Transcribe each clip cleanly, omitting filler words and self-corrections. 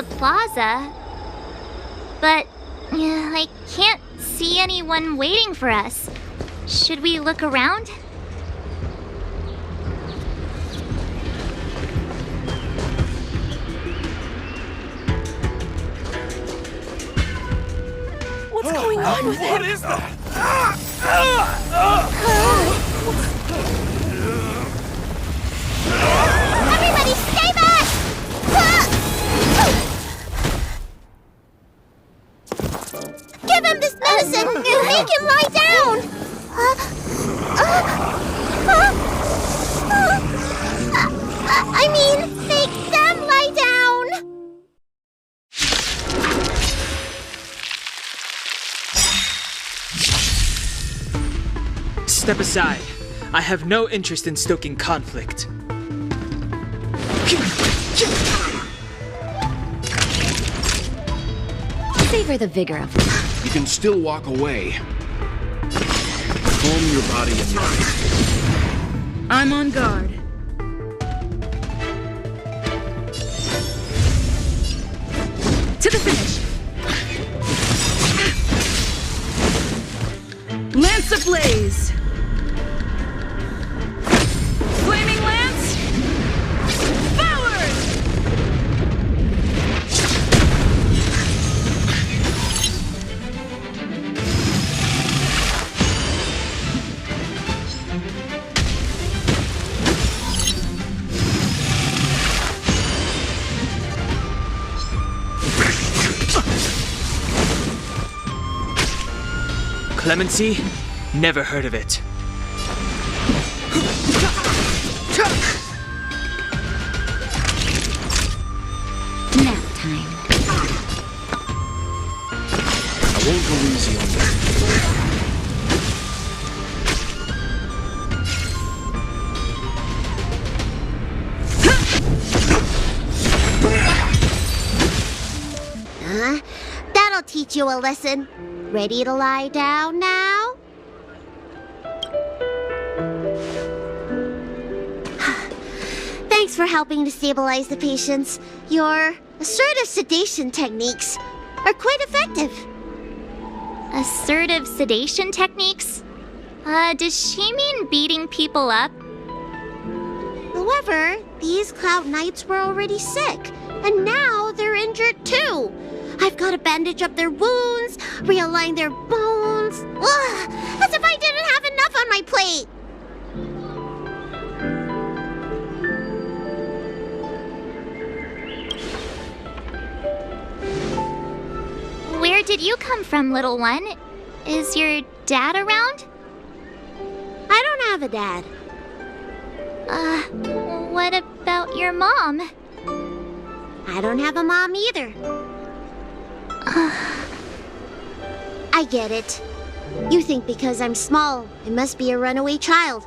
the plaza, but I can't see anyone waiting for us. Should we look around? What's going on with him? What is that? Everybody stay back! Give him this medicine and make him lie down! I mean, make them lie down! Step aside. I have no interest in stoking conflict. Savor the vigor of it. You can still walk away. Calm your body and mind. I'm on guard. To the finish. Lance ablaze. Flaming lance. Forward! Clemency? Never heard of it. Nap time. I won't go easy on you. That'll teach you a lesson. Ready to lie down now? Thanks for helping to stabilize the patients. Your assertive sedation techniques are quite effective. Assertive sedation techniques? Does she mean beating people up? However, these Cloud Knights were already sick, and now they're injured too. I've got to bandage up their wounds, realign their bones. Ugh, as if I didn't have enough on my plate. Where did you come from, little one? Is your dad around? I don't have a dad. What about your mom? I don't have a mom either. I get it. You think because I'm small, I must be a runaway child.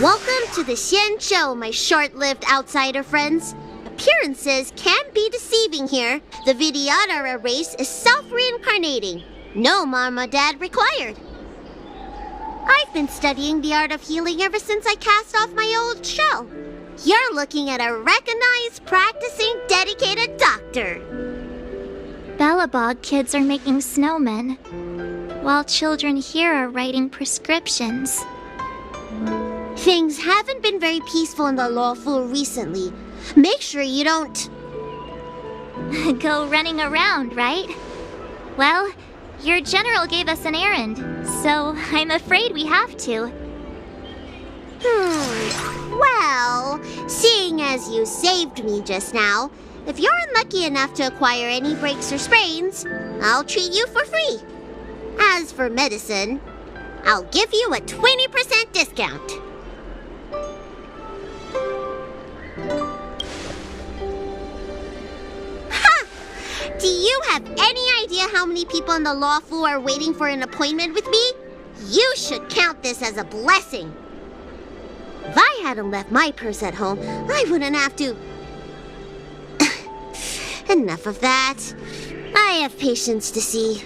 Welcome to the Xian Show, my short-lived outsider friends. Appearances can be deceiving here. The Vidyadhara race is self-reincarnating. No mom or dad required. I've been studying the art of healing ever since I cast off my old shell. You're looking at a recognized, practicing, dedicated doctor. Bellabog kids are making snowmen, while children here are writing prescriptions. Things haven't been very peaceful in the lawful recently. Make sure you don't... go running around, right? Well, your general gave us an errand, so I'm afraid we have to. Well, seeing as you saved me just now, if you're unlucky enough to acquire any breaks or sprains, I'll treat you for free. As for medicine, I'll give you a 20% discount. Ha! Do you have any idea how many people in the law school are waiting for an appointment with me? You should count this as a blessing. If I hadn't left my purse at home, I wouldn't have to... Enough of that. I have patients to see.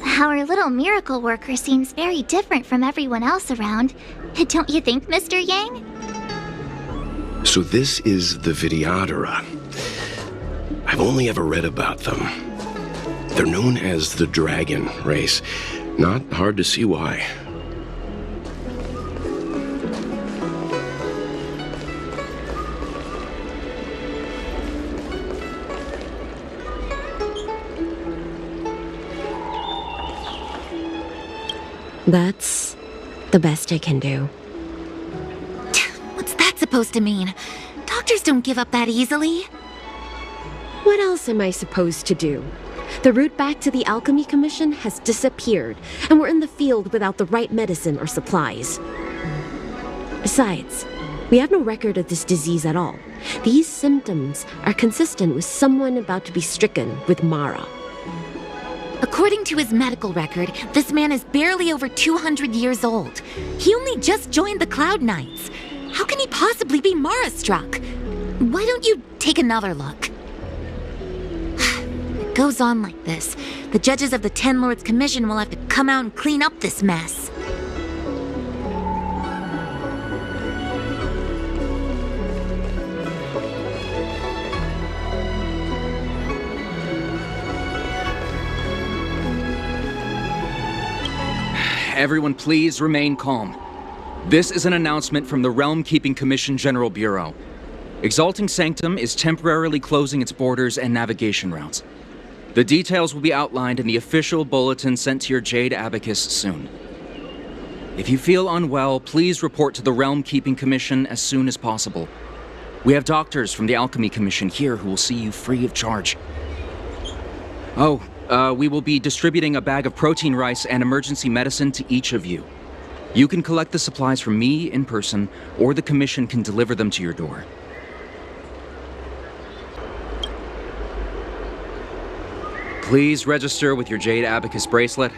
Our little miracle worker seems very different from everyone else around. Don't you think, Mr. Yang? So this is the Videodora. I've only ever read about them. They're known as the Dragon race. Not hard to see why. That's the best I can do. What's that supposed to mean? Doctors don't give up that easily. What else am I supposed to do? The route back to the Alchemy Commission has disappeared, and we're in the field without the right medicine or supplies. Besides, we have no record of this disease at all. These symptoms are consistent with someone about to be stricken with Mara. According to his medical record, this man is barely over 200 years old. He only just joined the Cloud Knights. How can he possibly be Mara-struck? Why don't you take another look? If it goes on like this, the judges of the Ten Lords Commission will have to come out and clean up this mess. Everyone please remain calm. This is an announcement from the Realm Keeping Commission General Bureau. Exalting Sanctum is temporarily closing its borders and navigation routes. The details will be outlined in the official bulletin sent to your Jade Abacus soon. If you feel unwell, please report to the Realm Keeping Commission as soon as possible. We have doctors from the Alchemy Commission here who will see you free of charge. We will be distributing a bag of protein rice and emergency medicine to each of you. You can collect the supplies from me in person, or the Commission can deliver them to your door. Please register with your Jade Abacus bracelet.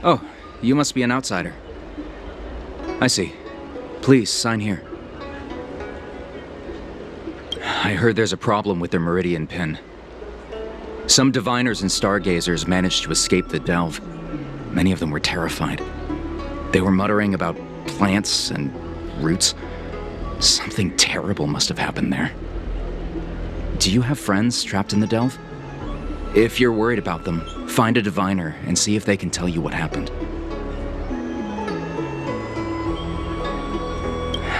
Oh, you must be an outsider. I see. Please, sign here. I heard there's a problem with their Meridian pin. Some diviners and stargazers managed to escape the delve. Many of them were terrified. They were muttering about plants and roots. Something terrible must have happened there. Do you have friends trapped in the delve? If you're worried about them, find a diviner and see if they can tell you what happened.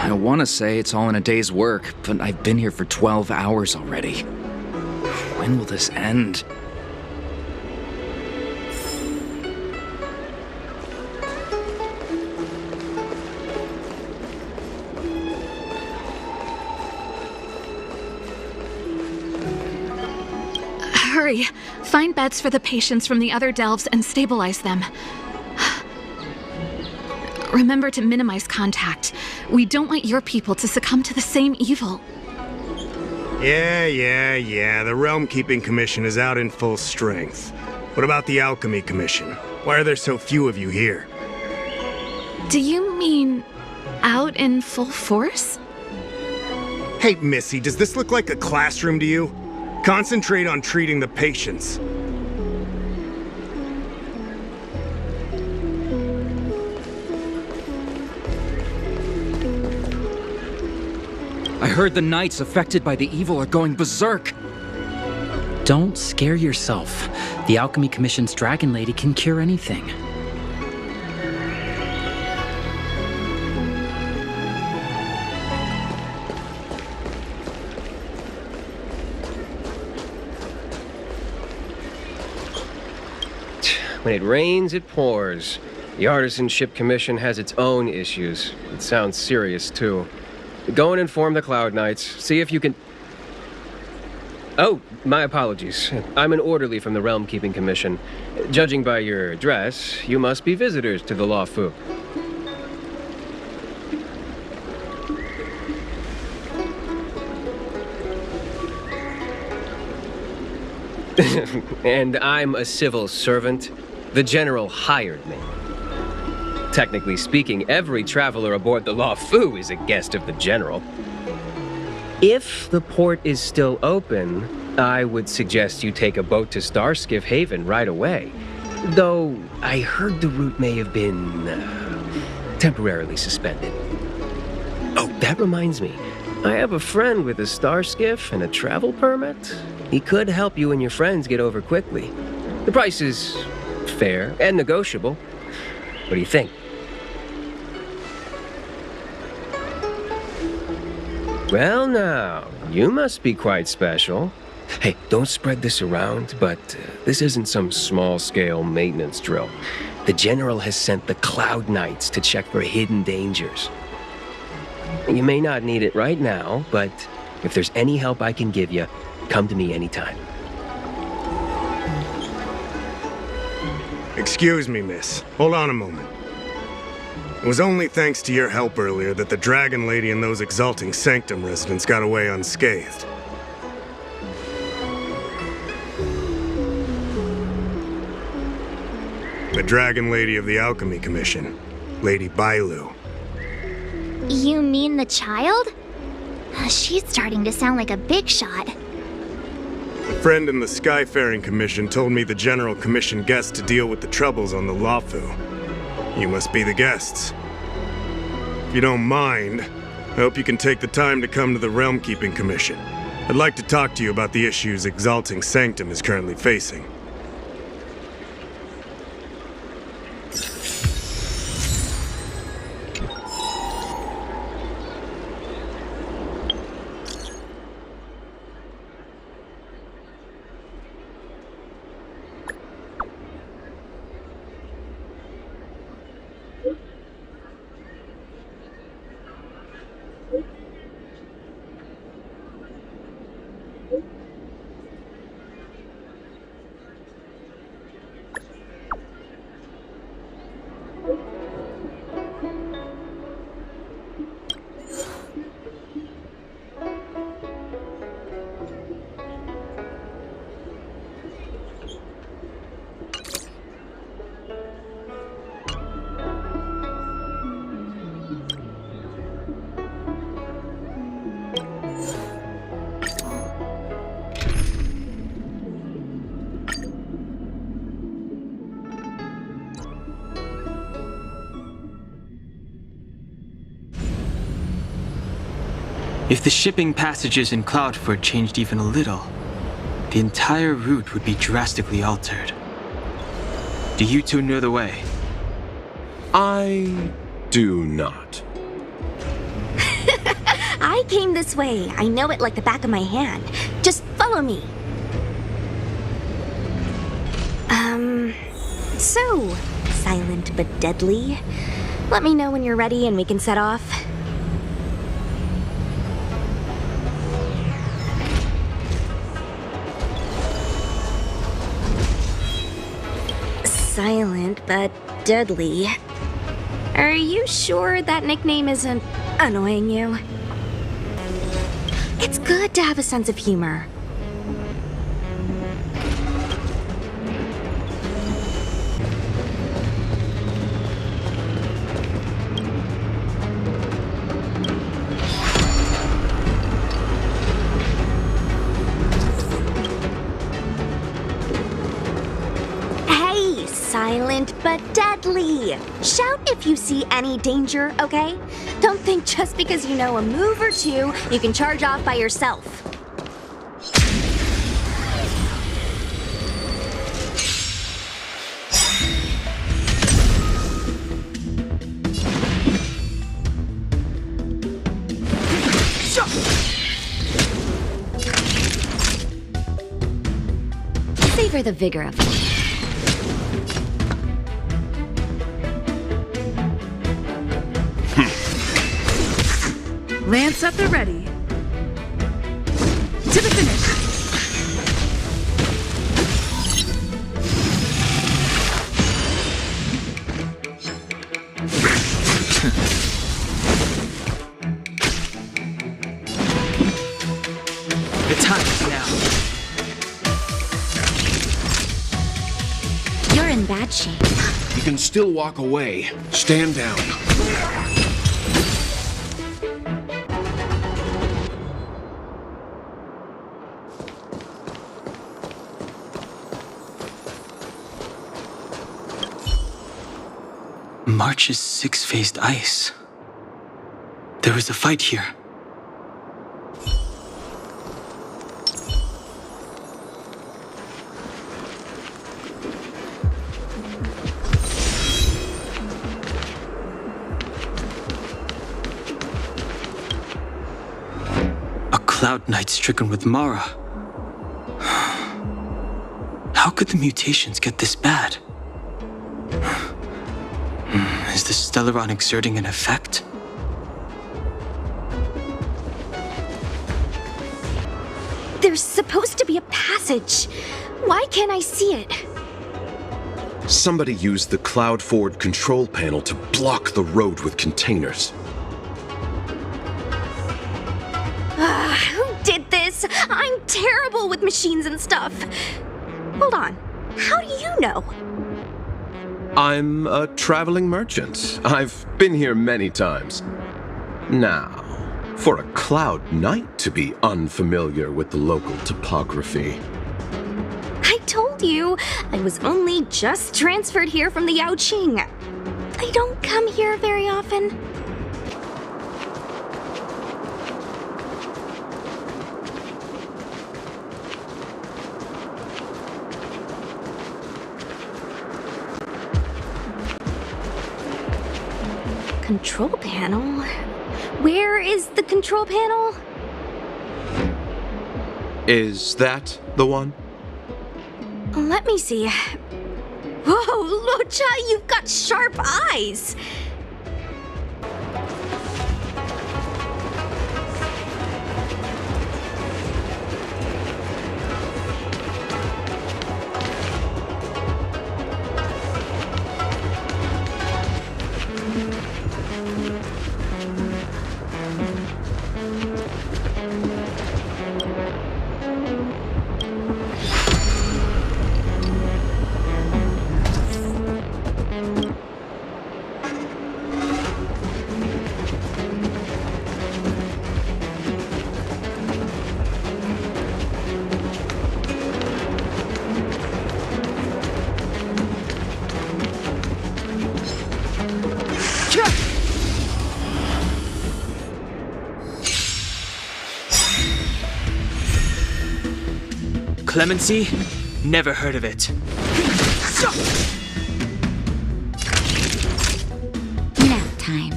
I want to say it's all in a day's work, but I've been here for 12 hours already. When will this end? Hurry! Find beds for the patients from the other delves and stabilize them. Remember to minimize contact. We don't want your people to succumb to the same evil. Yeah. The Realm Keeping Commission is out in full strength. What about the Alchemy Commission? Why are there so few of you here? Do you mean out in full force? Hey, Missy, does this look like a classroom to you? Concentrate on treating the patients. I heard the knights affected by the evil are going berserk. Don't scare yourself. The Alchemy Commission's Dragon Lady can cure anything. When it rains, it pours. The Artisanship Commission has its own issues. It sounds serious, too. Go and inform the Cloud Knights. See if you can... Oh, my apologies. I'm an orderly from the Realm Keeping Commission. Judging by your dress, you must be visitors to the Law Fu. And I'm a civil servant. The General hired me. Technically speaking, every traveler aboard the Law Fu is a guest of the General. If the port is still open, I would suggest you take a boat to Starskiff Haven right away. Though, I heard the route may have been temporarily suspended. Oh, that reminds me. I have a friend with a star skiff and a travel permit. He could help you and your friends get over quickly. The price is fair and negotiable. What do you think? Well now, you must be quite special. Hey, don't spread this around, but this isn't some small-scale maintenance drill. The General has sent the Cloud Knights to check for hidden dangers. You may not need it right now, but if there's any help I can give you, come to me anytime. Excuse me, miss. Hold on a moment. It was only thanks to your help earlier that the Dragon Lady and those Exalting Sanctum residents got away unscathed. The Dragon Lady of the Alchemy Commission, Lady Bailu. You mean the child? She's starting to sound like a big shot. A friend in the Skyfaring Commission told me the General commissioned guests to deal with the troubles on the Luofu. You must be the guests. If you don't mind, I hope you can take the time to come to the Realm Keeping Commission. I'd like to talk to you about the issues Exalting Sanctum is currently facing. If the shipping passages in Cloudford changed even a little, the entire route would be drastically altered. Do you two know the way? I do not. I came this way. I know it like the back of my hand. Just follow me. So, silent but deadly. Let me know when you're ready and we can set off. Silent but deadly. Are you sure that nickname isn't annoying you? It's good to have a sense of humor. Silent but deadly. Shout if you see any danger, okay? Don't think just because you know a move or two, you can charge off by yourself. Savor the vigor of it. Lance at the ready. To the finish. The time is now. You're in bad shape. You can still walk away. Stand down. March is six-faced ice. There was a fight here. Cloud Knight stricken with Mara. How could the mutations get this bad? Is the Stellaron exerting an effect? There's supposed to be a passage. Why can't I see it? Somebody used the cloud forward control panel to block the road with containers. Who did this? I'm terrible with machines and stuff. Hold on. How do you know? I'm a traveling merchant. I've been here many times. Now, for a Cloud Knight to be unfamiliar with the local topography. I told you, I was only just transferred here from the Yaoqing. I don't come here very often. Control panel? Where is the control panel? Is that the one? Let me see. Whoa, Lucha, you've got sharp eyes! Clemency? Never heard of it. Nap time.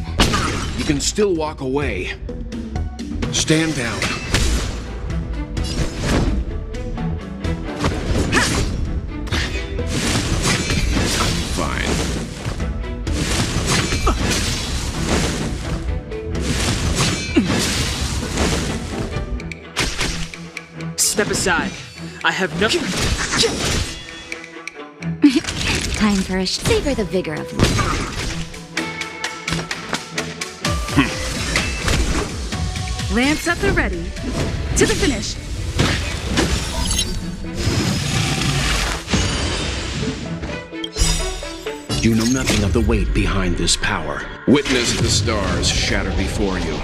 You can still walk away. Stand down. Fine. Step aside. I have no... Time for a savor the vigor of life. Lance at the ready. To the finish. You know nothing of the weight behind this power. Witness the stars shatter before you.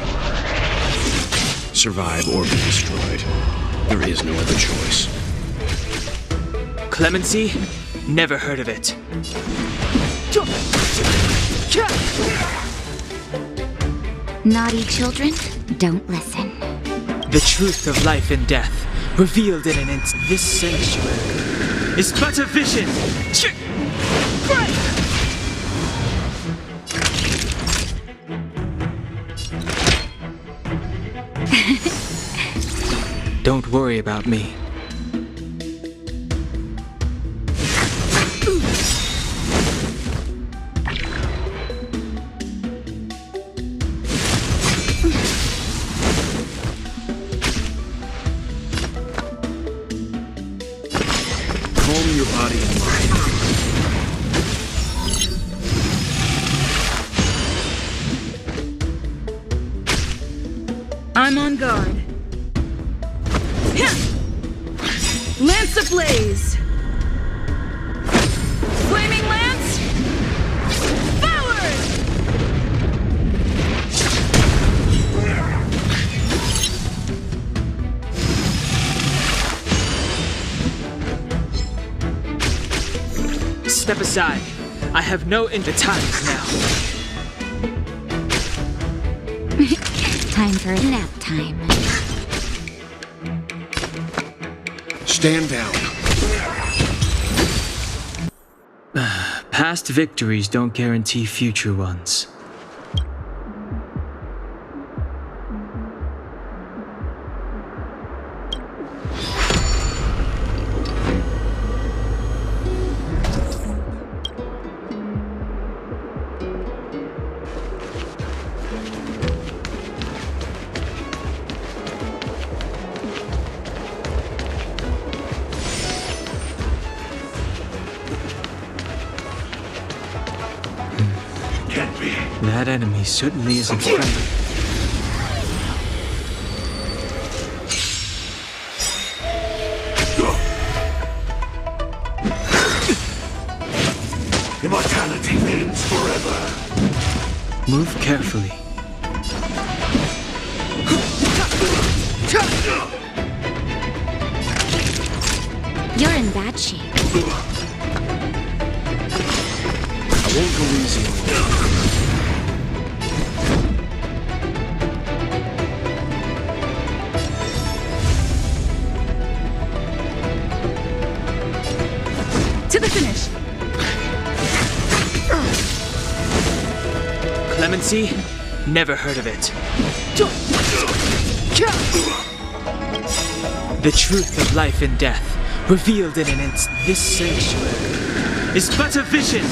Survive or be destroyed. There is no other choice. Clemency? Never heard of it. Naughty children, don't listen. The truth of life and death, revealed in an instant. This sanctuary is but a vision. Don't worry about me. Calm your body and mind. I'm on guard. Lance ablaze! Flaming lance! Forward! Step aside. I have no times now. Time for a nap time. Stand down. Past victories don't guarantee future ones. That enemy certainly isn't friendly. Immortality lives forever. Move carefully. You're in bad shape. I won't go easy on you. To the finish. Clemency? Never heard of it. The truth of life and death, revealed in an instant. This sanctuary is but a vision.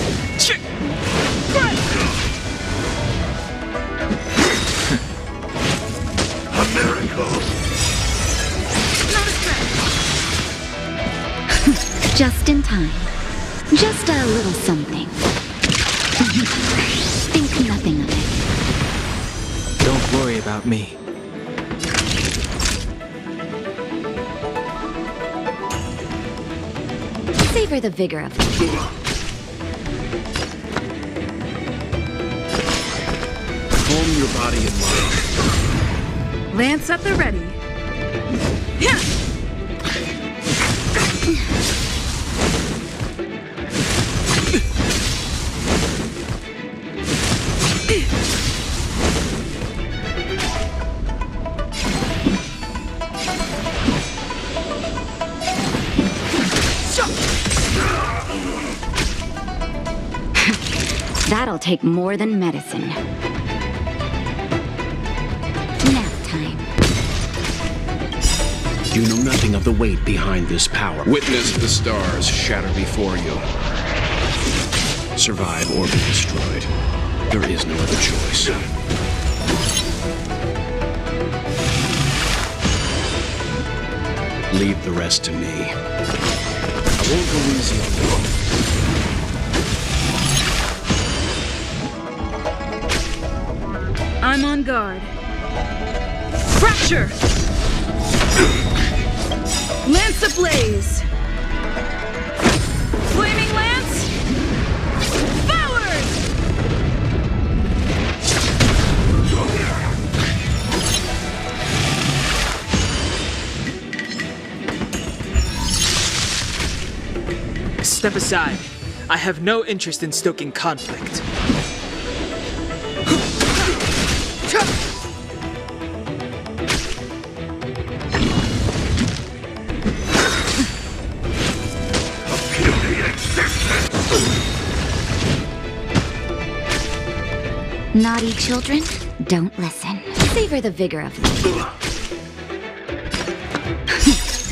A miracle. Not a threat. Just in time. Just a little something. Think nothing of it. Don't worry about me. Savor the vigor of it. Calm your body and mind. Lance at the ready. Yeah. That'll take more than medicine. Nap time. You know nothing of the weight behind this power. Witness the stars shatter before you. Survive or be destroyed. There is no other choice. Leave the rest to me. I won't go easy on you. I'm on guard. Fracture! Lance ablaze! Flaming lance! Forward! Step aside. I have no interest in stoking conflict. Naughty children, don't listen. Savor the vigor of life.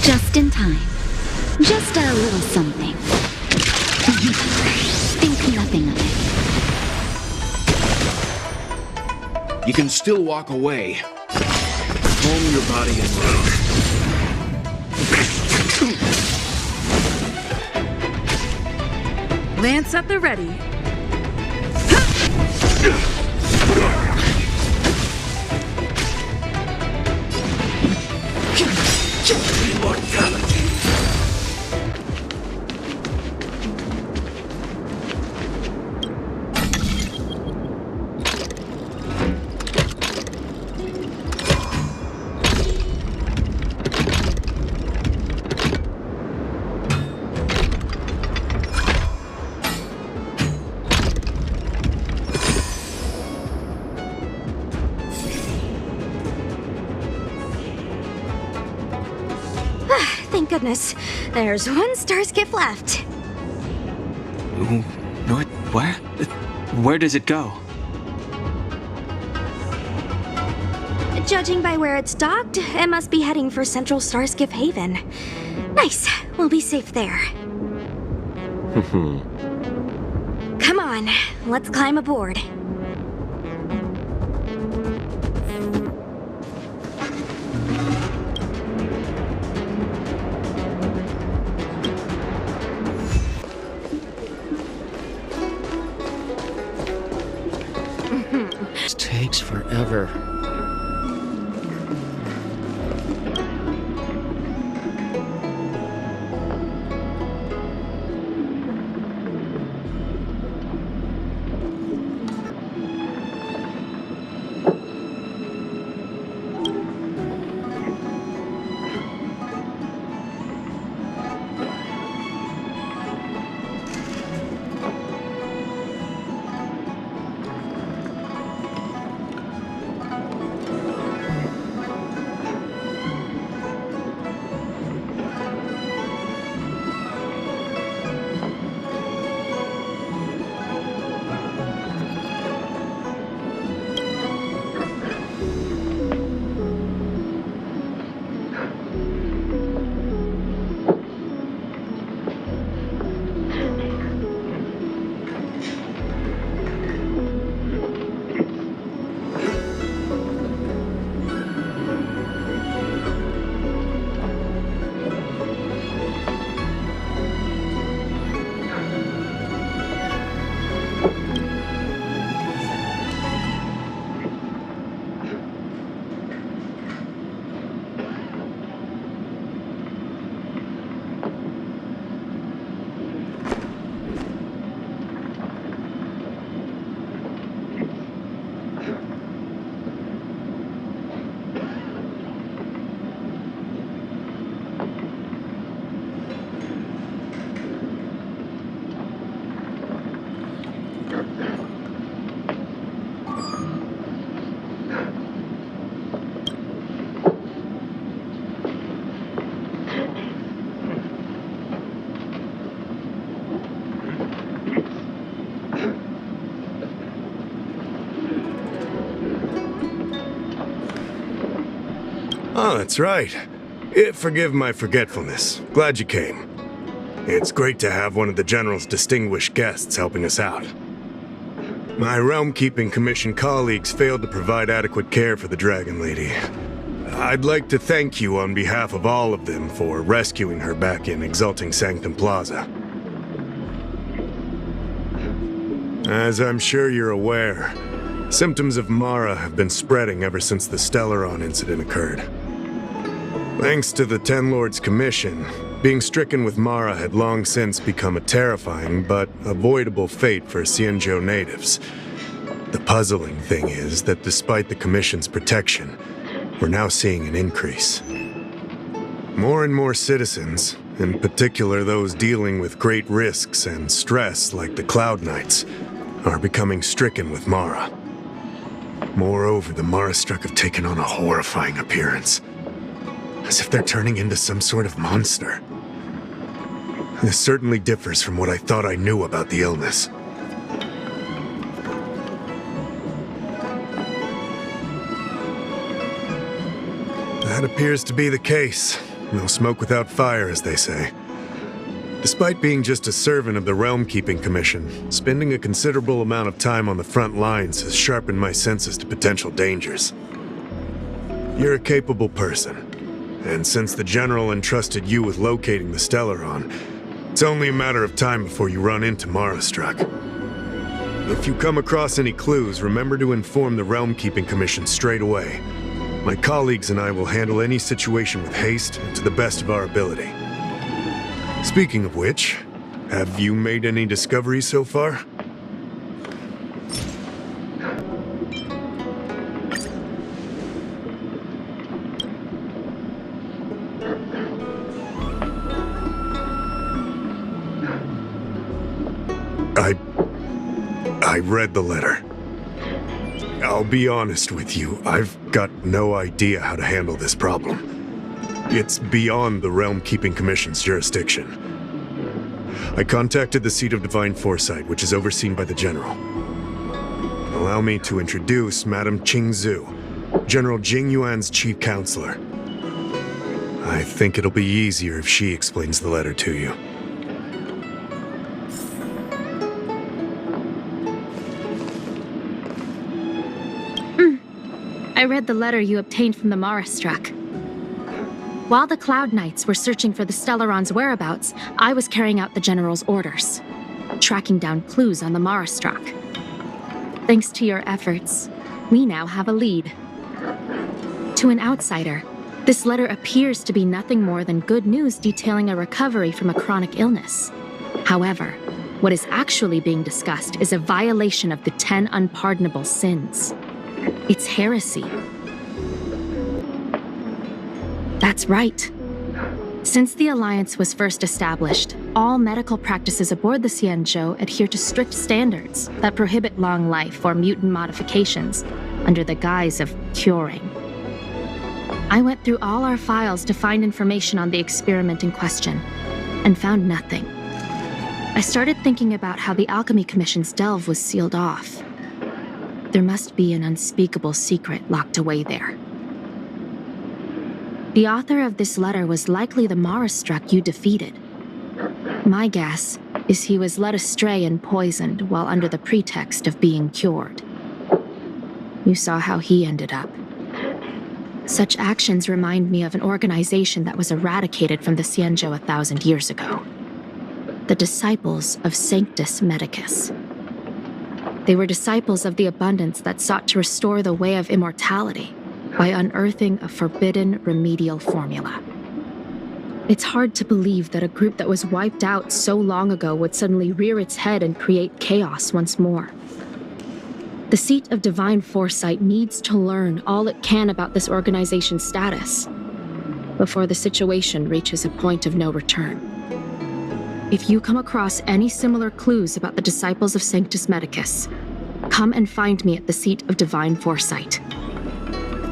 Just in time. Just a little something. Think nothing of it. You can still walk away. Calm your body and mind. Lance at the ready. Immortality. Thank goodness. There's one star skip left. Where? Where does it go? Judging by where it's docked, it must be heading for Central Starskip Haven. Nice. We'll be safe there. Come on. Let's climb aboard. This takes forever. Oh, that's right. Forgive my forgetfulness. Glad you came. It's great to have one of the General's distinguished guests helping us out. My Realm-Keeping Commission colleagues failed to provide adequate care for the Dragon Lady. I'd like to thank you on behalf of all of them for rescuing her back in Exalting Sanctum Plaza. As I'm sure you're aware, symptoms of Mara have been spreading ever since the Stellaron incident occurred. Thanks to the Ten Lords Commission, being stricken with Mara had long since become a terrifying but avoidable fate for Xianzhou natives. The puzzling thing is that despite the Commission's protection, we're now seeing an increase. More and more citizens, in particular those dealing with great risks and stress like the Cloud Knights, are becoming stricken with Mara. Moreover, the Mara-struck have taken on a horrifying appearance, as if they're turning into some sort of monster. This certainly differs from what I thought I knew about the illness. That appears to be the case. No smoke without fire, as they say. Despite being just a servant of the Realm-Keeping Commission, spending a considerable amount of time on the front lines has sharpened my senses to potential dangers. You're a capable person, and since the General entrusted you with locating the Stellaron, it's only a matter of time before you run into Mara-struck. If you come across any clues, remember to inform the Realm-Keeping Commission straight away. My colleagues and I will handle any situation with haste and to the best of our ability. Speaking of which, have you made any discoveries so far? I read the letter. I'll be honest with you, I've got no idea how to handle this problem. It's beyond the Realm-Keeping Commission's jurisdiction. I contacted the Seat of Divine Foresight, which is overseen by the General. Allow me to introduce Madame Qingzhu, General Jing Yuan's chief counselor. I think it'll be easier if she explains the letter to you. I read the letter you obtained from the Mara-struck. While the Cloud Knights were searching for the Stellaron's whereabouts, I was carrying out the General's orders, tracking down clues on the Mara-struck. Thanks to your efforts, We now have a lead. To an outsider, this letter appears to be nothing more than good news detailing a recovery from a chronic illness. However, what is actually being discussed is a violation of the 10 unpardonable sins. It's heresy. That's right. Since the Alliance was first established, all medical practices aboard the Xianzhou adhere to strict standards that prohibit long life or mutant modifications under the guise of curing. I went through all our files to find information on the experiment in question, and found nothing. I started thinking about how the Alchemy Commission's delve was sealed off. There must be an unspeakable secret locked away there. The author of this letter was likely the Marastruck you defeated. My guess is he was led astray and poisoned while under the pretext of being cured. You saw how he ended up. Such actions remind me of an organization that was eradicated from the Xianzhou 1,000 years ago. The Disciples of Sanctus Medicus. They were disciples of the abundance that sought to restore the way of immortality by unearthing a forbidden remedial formula. It's hard to believe that a group that was wiped out so long ago would suddenly rear its head and create chaos once more. The seat of divine foresight needs to learn all it can about this organization's status before the situation reaches a point of no return. If you come across any similar clues about the Disciples of Sanctus Medicus, come and find me at the seat of divine foresight.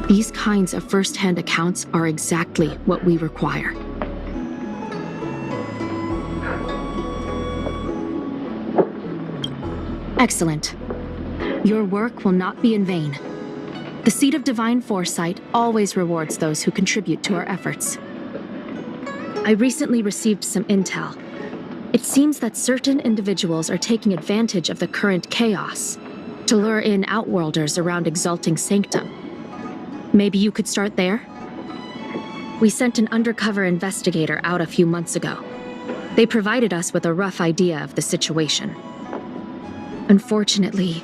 These kinds of first-hand accounts are exactly what we require. Excellent. Your work will not be in vain. The Seat of Divine Foresight always rewards those who contribute to our efforts. I recently received some intel. It seems that certain individuals are taking advantage of the current chaos to lure in Outworlders around Exalting Sanctum. Maybe you could start there? We sent an undercover investigator out a few months ago. They provided us with a rough idea of the situation. Unfortunately,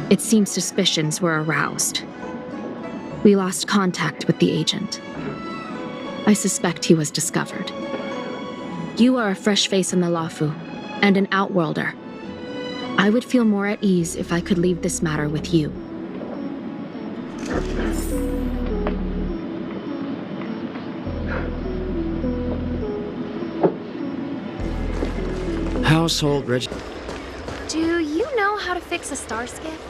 it seems suspicions were aroused. We lost contact with the agent. I suspect he was discovered. You are a fresh face in the Luofu, and an Outworlder. I would feel more at ease if I could leave this matter with you. Household reg... Do you know how to fix a star skiff?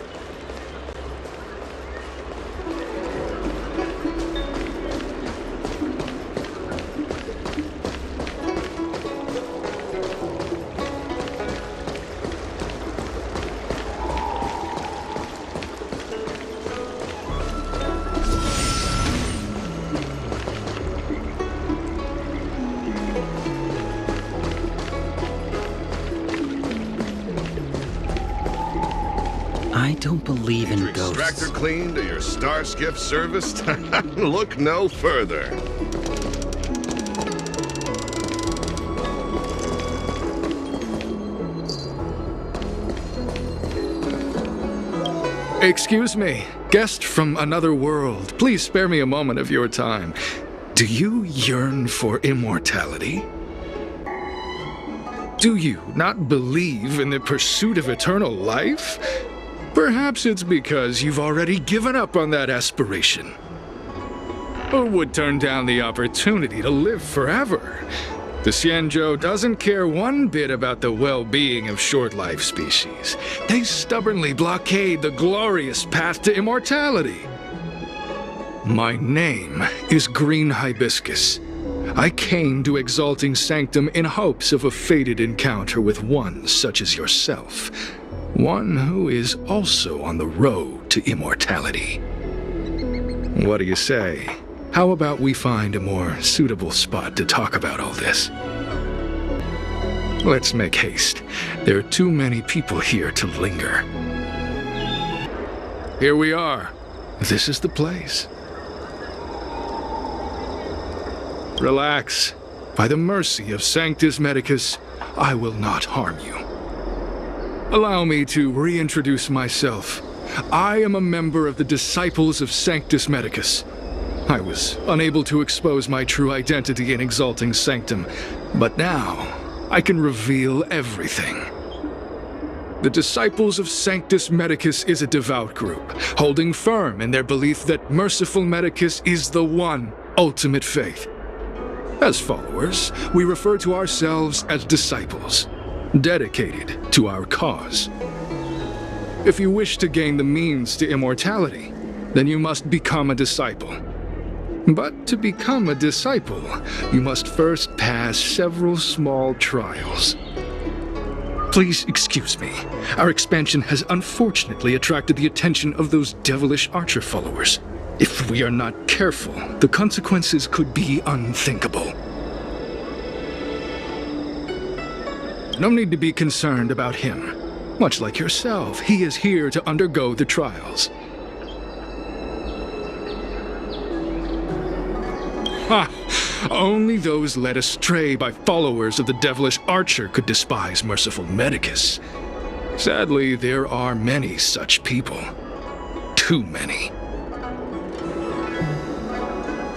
I don't believe in ghosts. Extractor cleaned or your star skiff serviced? Look no further. Excuse me, guest from another world. Please spare me a moment of your time. Do you yearn for immortality? Do you not believe in the pursuit of eternal life? Perhaps it's because you've already given up on that aspiration. Or would turn down the opportunity to live forever. The Xianzhou doesn't care one bit about the well-being of short-life species. They stubbornly blockade the glorious path to immortality. My name is Green Hibiscus. I came to Exalting Sanctum in hopes of a fated encounter with one such as yourself. One who is also on the road to immortality. What do you say? How about we find a more suitable spot to talk about all this? Let's make haste. There are too many people here to linger. Here we are. This is the place. Relax. By the mercy of Sanctus Medicus, I will not harm you. Allow me to reintroduce myself. I am a member of the Disciples of Sanctus Medicus. I was unable to expose my true identity in Exalting Sanctum, but now I can reveal everything. The Disciples of Sanctus Medicus is a devout group, holding firm in their belief that Merciful Medicus is the one ultimate faith. As followers, we refer to ourselves as disciples, dedicated to our cause. If you wish to gain the means to immortality, then you must become a disciple. But to become a disciple, you must first pass several small trials. Please excuse me. Our expansion has unfortunately attracted the attention of those devilish archer followers. If we are not careful, the consequences could be unthinkable. No need to be concerned about him. Much like yourself, he is here to undergo the trials. Ha! Only those led astray by followers of the devilish archer could despise Merciful Medicus. Sadly, there are many such people. Too many.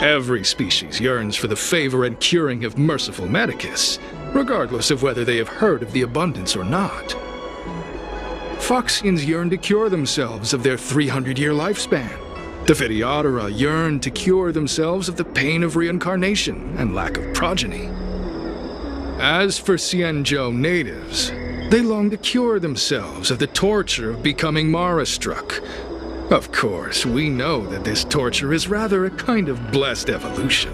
Every species yearns for the favor and curing of Merciful Medicus, regardless of whether they have heard of the abundance or not. Foxians yearn to cure themselves of their 300-year lifespan. The Videodora yearn to cure themselves of the pain of reincarnation and lack of progeny. As for Xianzhou natives, they long to cure themselves of the torture of becoming Mara-struck. Of course, we know that this torture is rather a kind of blessed evolution.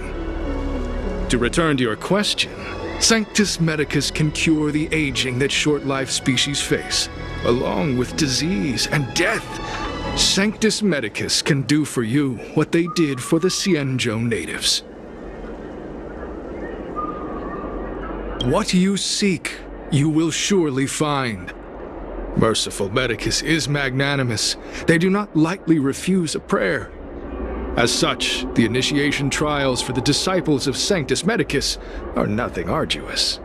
To return to your question, Sanctus Medicus can cure the aging that short-lived species face, along with disease and death. Sanctus Medicus can do for you what they did for the Xianzhou natives. What you seek, you will surely find. Merciful Medicus is magnanimous. They do not lightly refuse a prayer. As such, the initiation trials for the Disciples of Sanctus Medicus are nothing arduous.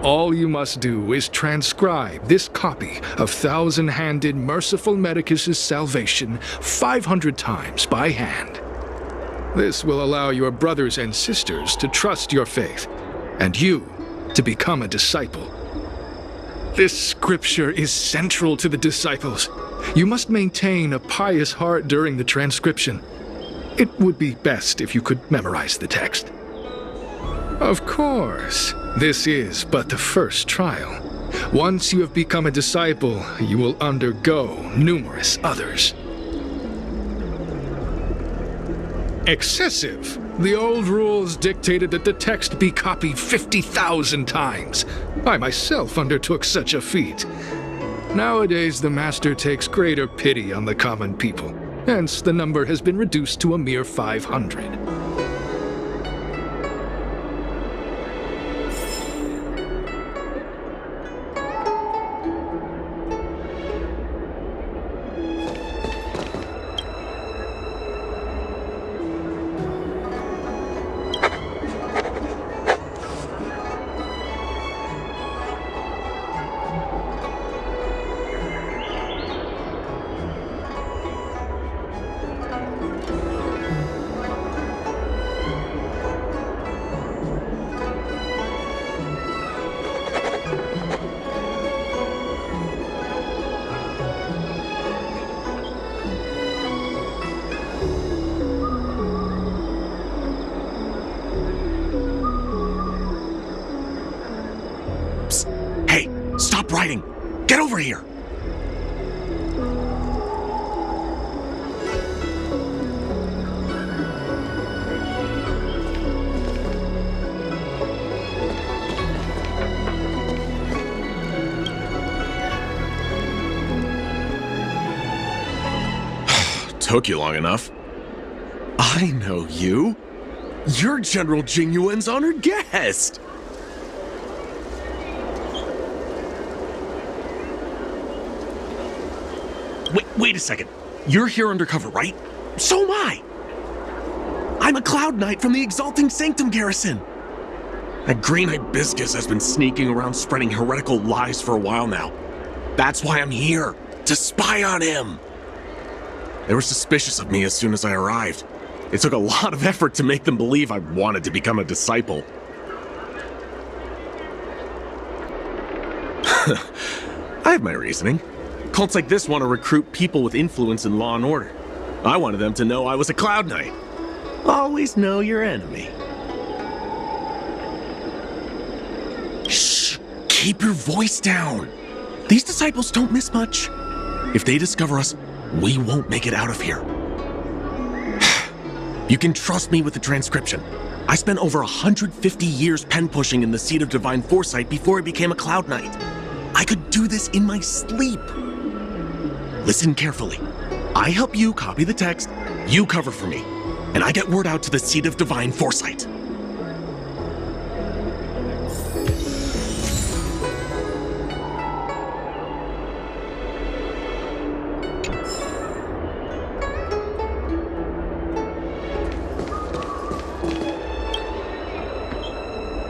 All you must do is transcribe this copy of Thousand-Handed Merciful Medicus's Salvation 500 times by hand. This will allow your brothers and sisters to trust your faith, and you to become a disciple. This scripture is central to the disciples. You must maintain a pious heart during the transcription. It would be best if you could memorize the text. Of course, this is but the first trial. Once you have become a disciple, you will undergo numerous others. Excessive! The old rules dictated that the text be copied 50,000 times. I myself undertook such a feat. Nowadays, the Master takes greater pity on the common people. Hence, the number has been reduced to a mere 500. Stop writing! Get over here! Took you long enough. I know you. You're General Qingque's honored guest. Wait a second. You're here undercover, right? So am I. I'm a Cloud Knight from the Exalting Sanctum garrison. That green hibiscus has been sneaking around spreading heretical lies for a while now. That's why I'm here. to spy on him. They were suspicious of me as soon as I arrived. It took a lot of effort to make them believe I wanted to become a disciple. I have my reasoning. Cults like this want to recruit people with influence in law and order. I wanted them to know I was a Cloud Knight. Always know your enemy. Shh! Keep your voice down. These disciples don't miss much. If they discover us, we won't make it out of here. You can trust me with the transcription. I spent over 150 years pen pushing in the seat of divine foresight before I became a Cloud Knight. I could do this in my sleep. Listen carefully. I help you copy the text, you cover for me, and I get word out to the seat of divine foresight.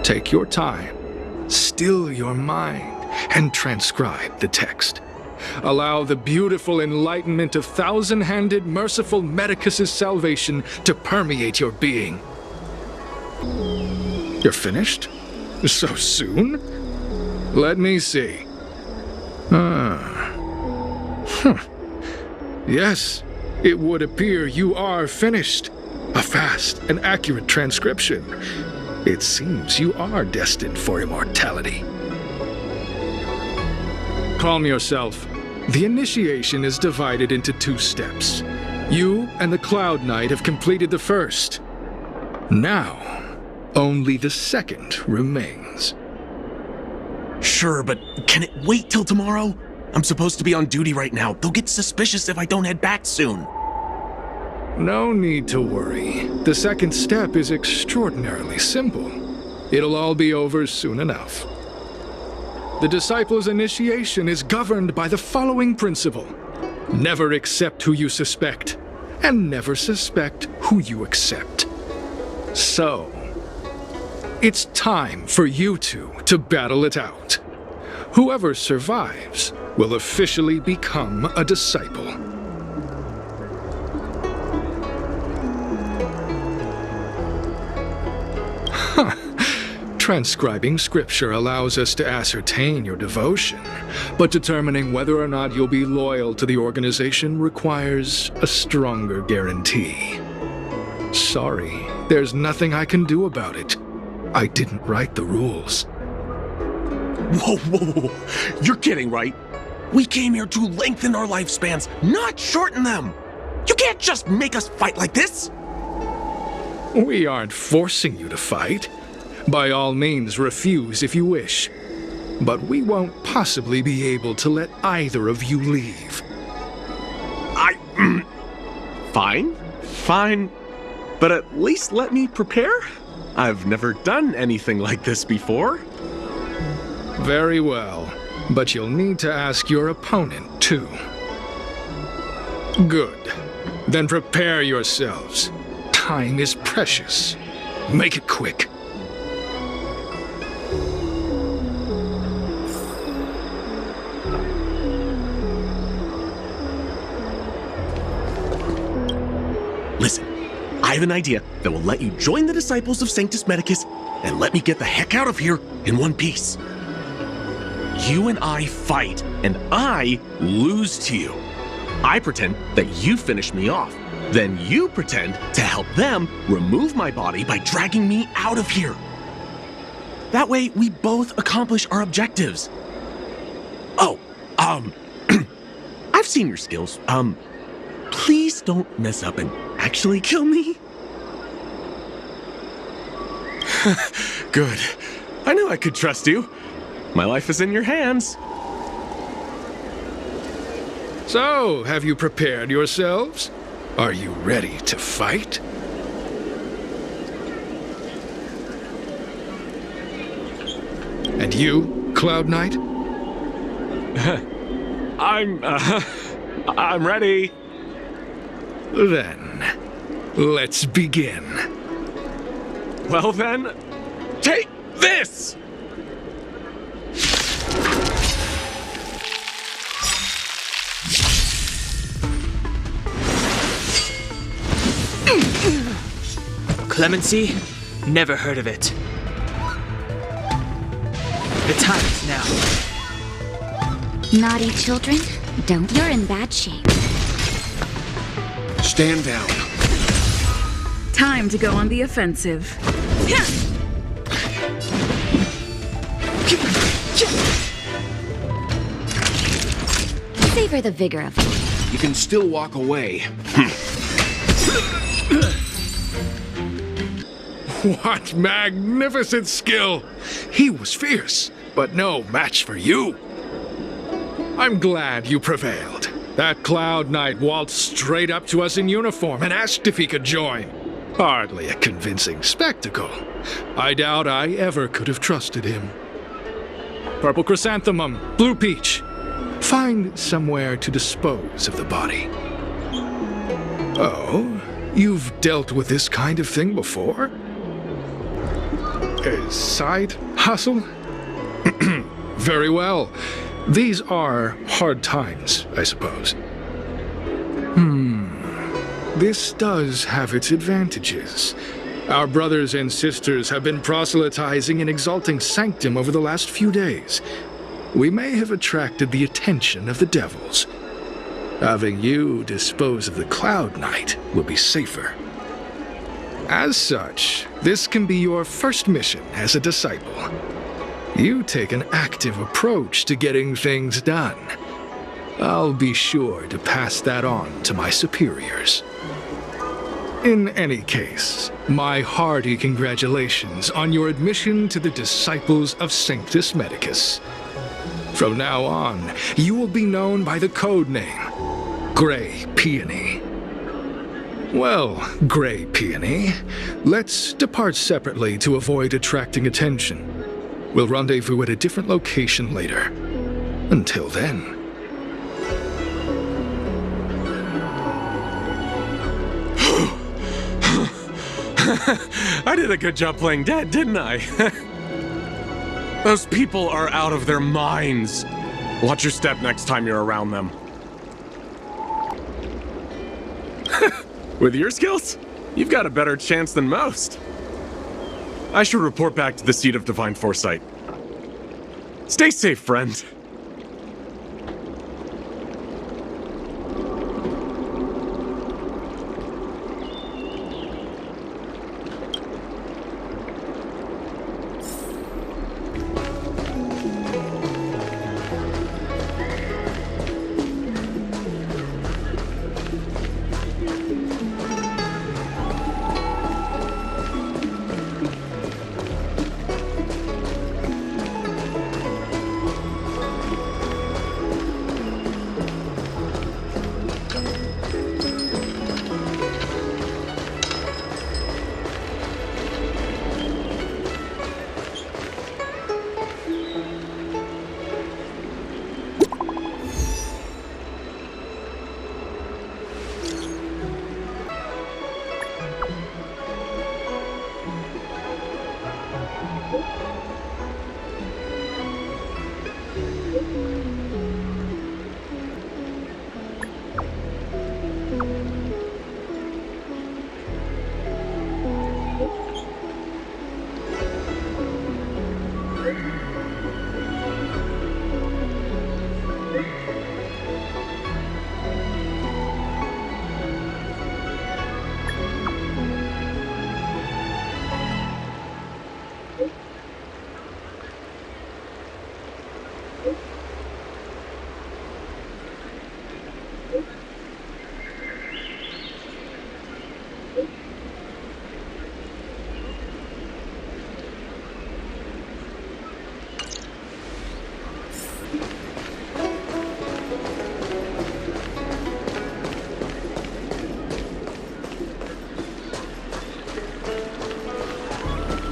Take your time, still your mind, and transcribe the text. Allow the beautiful enlightenment of thousand-handed, merciful Medicus's salvation to permeate your being. You're finished? So soon? Let me see. Yes, it would appear you are finished. A fast and accurate transcription. It seems you are destined for immortality. Calm yourself. The initiation is divided into 2 steps. You and the Cloud Knight have completed the first. Now, only the second remains. Sure, but can it wait till tomorrow? I'm supposed to be on duty right now. They'll get suspicious if I don't head back soon. No need to worry. The second step is extraordinarily simple. It'll all be over soon enough. The disciple's initiation is governed by the following principle. Never accept who you suspect, and never suspect who you accept. So, it's time for you two to battle it out. Whoever survives will officially become a disciple. Transcribing scripture allows us to ascertain your devotion, but determining whether or not you'll be loyal to the organization requires a stronger guarantee. Sorry, there's nothing I can do about it. I didn't write the rules. Whoa. You're kidding, right? We came here to lengthen our lifespans, not shorten them. You can't just make us fight like this. We aren't forcing you to fight. By all means, refuse if you wish. But we won't possibly be able to let either of you leave. Fine. But at least let me prepare. I've never done anything like this before. Very well. But you'll need to ask your opponent, too. Good. Then prepare yourselves. Time is precious. Make it quick. Listen, I have an idea that will let you join the disciples of Sanctus Medicus and let me get the heck out of here in one piece. You and I fight, and I lose to you. I pretend that you finish me off. Then you pretend to help them remove my body by dragging me out of here. That way, we both accomplish our objectives. Oh, I've seen your skills. Please don't mess up and actually kill me. Good. I knew I could trust you. My life is in your hands. So, have you prepared yourselves? Are you ready to fight? And you, Cloud Knight? I'm ready. Then, let's begin. Well then, take this! Clemency? Never heard of it. The time is now. Naughty children, don't. You're in bad shape. Stand down. Time to go on the offensive. Savor the vigor of it. You can still walk away. What magnificent skill! He was fierce, but no match for you. I'm glad you prevailed. That Cloud Knight waltzed straight up to us in uniform and asked if he could join. Hardly a convincing spectacle. I doubt I ever could have trusted him. Purple chrysanthemum, blue peach. Find somewhere to dispose of the body. Oh, you've dealt with this kind of thing before? A side hustle? Very well. These are hard times, I suppose. This does have its advantages. Our brothers and sisters have been proselytizing and exalting Sanctum over the last few days. We may have attracted the attention of the devils. Having you dispose of the Cloud Knight will be safer. As such, this can be your first mission as a disciple. You take an active approach to getting things done. I'll be sure to pass that on to my superiors. In any case, my hearty congratulations on your admission to the Disciples of Sanctus Medicus. From now on, you will be known by the code name, Gray Peony. Well, Gray Peony, let's depart separately to avoid attracting attention. We'll rendezvous at a different location later. Until then. I did a good job playing dead, didn't I? Those people are out of their minds. Watch your step next time you're around them. With your skills, you've got a better chance than most. I should report back to the Seat of Divine Foresight. Stay safe, friend.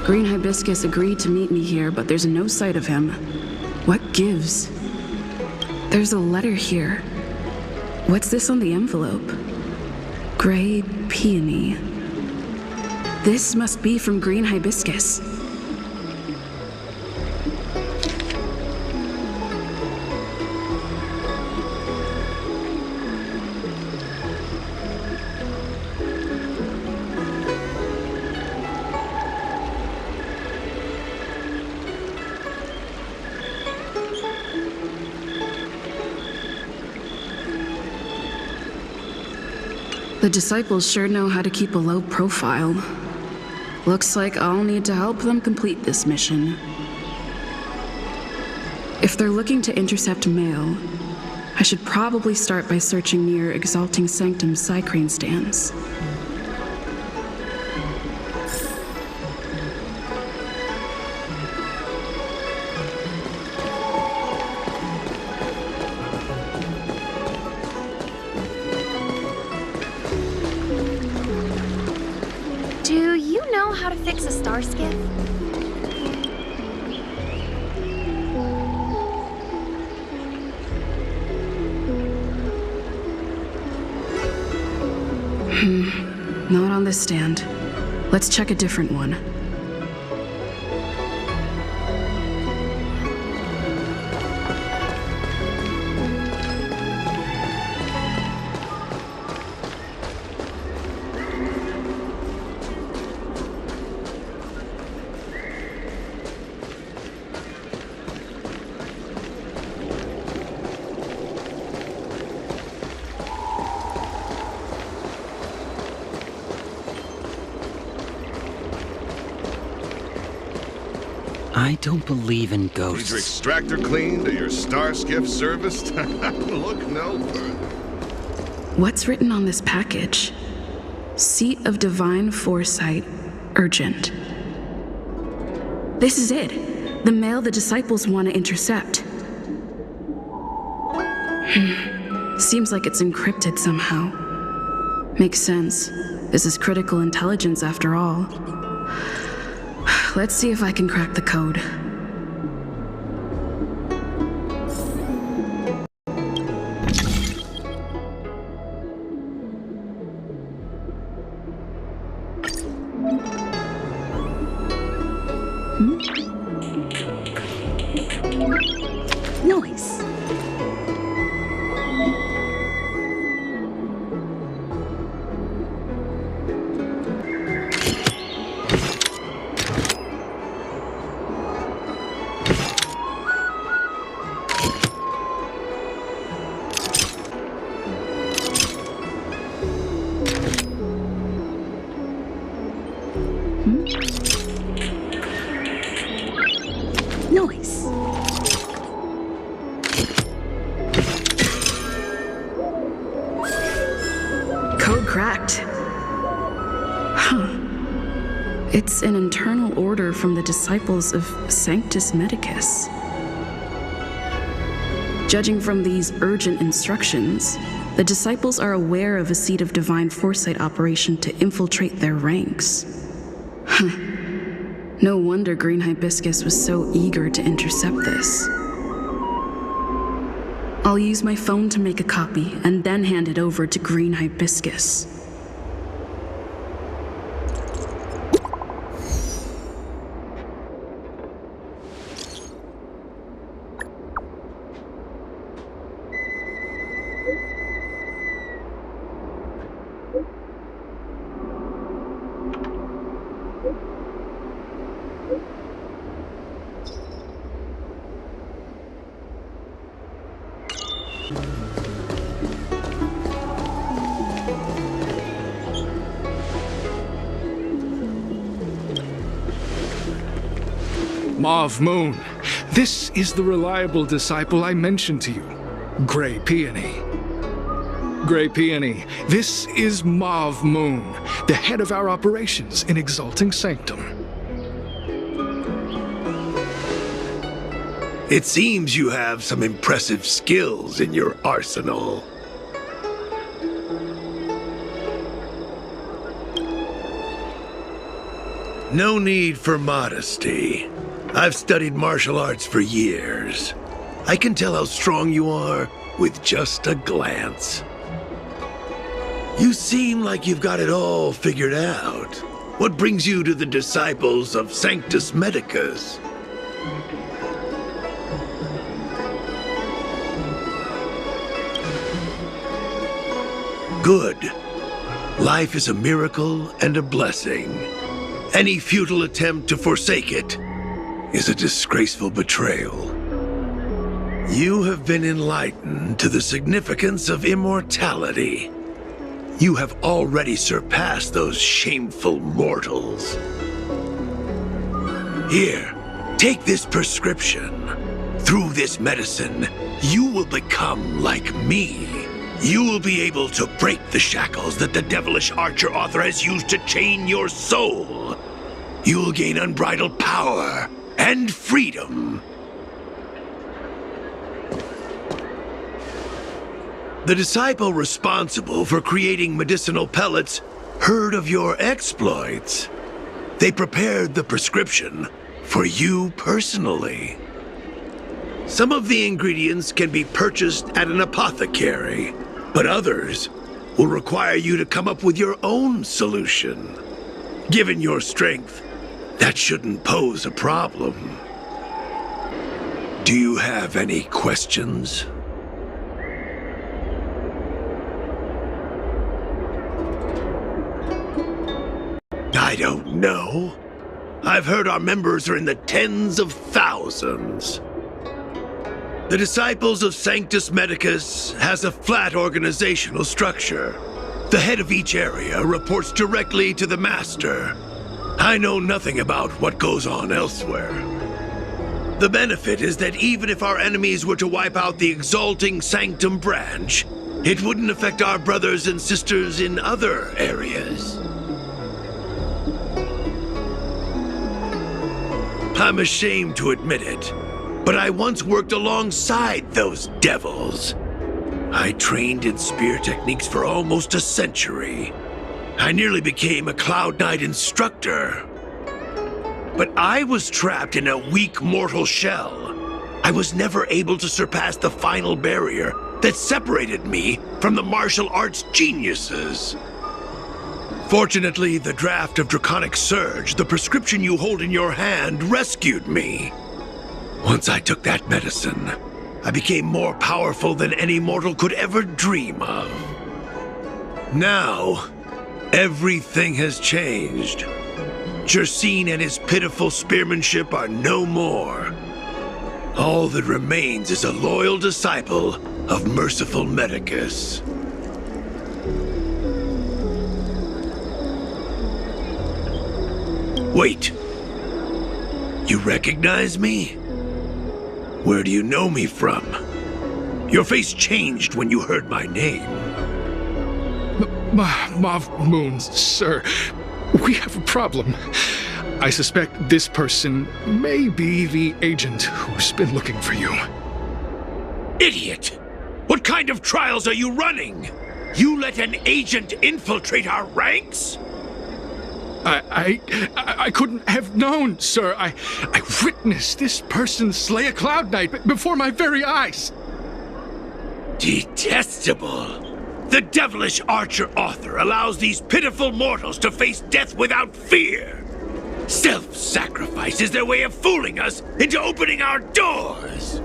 Green Hibiscus agreed to meet me here, but there's no sight of him. What gives? There's a letter here. What's this on the envelope? Gray Peony. This must be from Green Hibiscus. The disciples sure know how to keep a low profile. Looks like I'll need to help them complete this mission. If they're looking to intercept mail, I should probably start by searching near Exalting Sanctum's Psycrane stands. Do you know how to fix a star skiff? Not on this stand. Let's check a different one. I don't believe in Need your ghosts. extractor cleaned or your star skiff serviced? Look no further. What's written on this package? Seat of Divine Foresight, urgent. This is it. The mail the disciples want to intercept. Seems like it's encrypted somehow. Makes sense. This is critical intelligence after all. Let's see if I can crack the code. Noise. Noise. Code cracked. Huh. It's an internal order from the disciples of Sanctus Medicus. Judging from these urgent instructions, the disciples are aware of a Seat of Divine Foresight operation to infiltrate their ranks. Huh. No wonder Green Hibiscus was so eager to intercept this. I'll use my phone to make a copy and then hand it over to Green Hibiscus. Mauve Moon, this is the reliable disciple I mentioned to you, Grey Peony. Grey Peony, this is Mauve Moon, the head of our operations in Exalting Sanctum. It seems you have some impressive skills in your arsenal. No need for modesty. I've studied martial arts for years. I can tell how strong you are with just a glance. You seem like you've got it all figured out. What brings you to the disciples of Sanctus Medicus? Good. Life is a miracle and a blessing. Any futile attempt to forsake it is a disgraceful betrayal. You have been enlightened to the significance of immortality. You have already surpassed those shameful mortals. Here, take this prescription. Through this medicine, you will become like me. You will be able to break the shackles that the devilish archer author has used to chain your soul. You will gain unbridled power and freedom. The disciple responsible for creating medicinal pellets heard of your exploits. They prepared the prescription for you personally. Some of the ingredients can be purchased at an apothecary, but others will require you to come up with your own solution. Given your strength, that shouldn't pose a problem. Do you have any questions? I don't know. I've heard our members are in the tens of thousands. The Disciples of Sanctus Medicus has a flat organizational structure. The head of each area reports directly to the Master. I know nothing about what goes on elsewhere. The benefit is that even if our enemies were to wipe out the Exalting Sanctum branch, it wouldn't affect our brothers and sisters in other areas. I'm ashamed to admit it, but I once worked alongside those devils. I trained in spear techniques for almost a century. I nearly became a Cloud Knight instructor. But I was trapped in a weak mortal shell. I was never able to surpass the final barrier that separated me from the martial arts geniuses. Fortunately, the draft of Draconic Surge, the prescription you hold in your hand, rescued me. Once I took that medicine, I became more powerful than any mortal could ever dream of. Now, everything has changed. Jersine and his pitiful spearmanship are no more. All that remains is a loyal disciple of Merciful Medicus. Wait. You recognize me? Where do you know me from? Your face changed when you heard my name. Mav Moon, sir. We have a problem. I suspect this person may be the agent who's been looking for you. Idiot! What kind of trials are you running? You let an agent infiltrate our ranks? I couldn't have known, sir. I witnessed this person slay a Cloud Knight before my very eyes. Detestable. The devilish archer author allows these pitiful mortals to face death without fear. Self-sacrifice is their way of fooling us into opening our doors.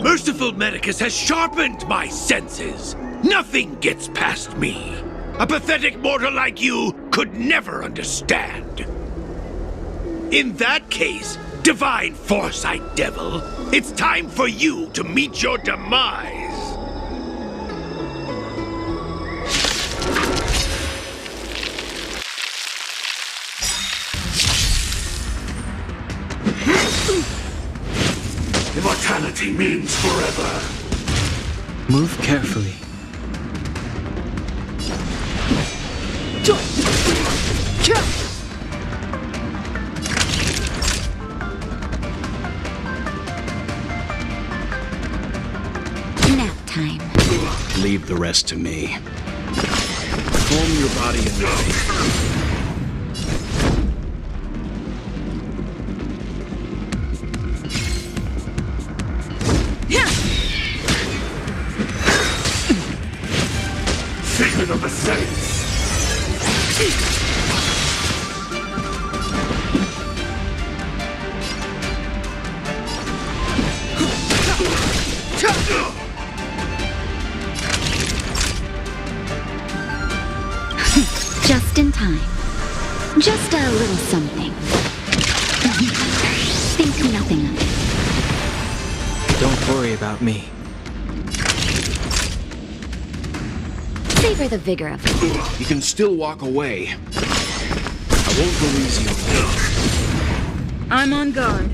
Merciful Medicus has sharpened my senses. Nothing gets past me. A pathetic mortal like you could never understand. In that case, Divine Foresight Devil, it's time for you to meet your demise. Immortality means forever. Move carefully. Nap time. Leave the rest to me. Calm your body and mind. Secret of the Saints. Just in time. Just a little something. Think nothing of it. Don't worry about me. Savor the vigor of it. You can still walk away. I won't go easy on you. I'm on guard.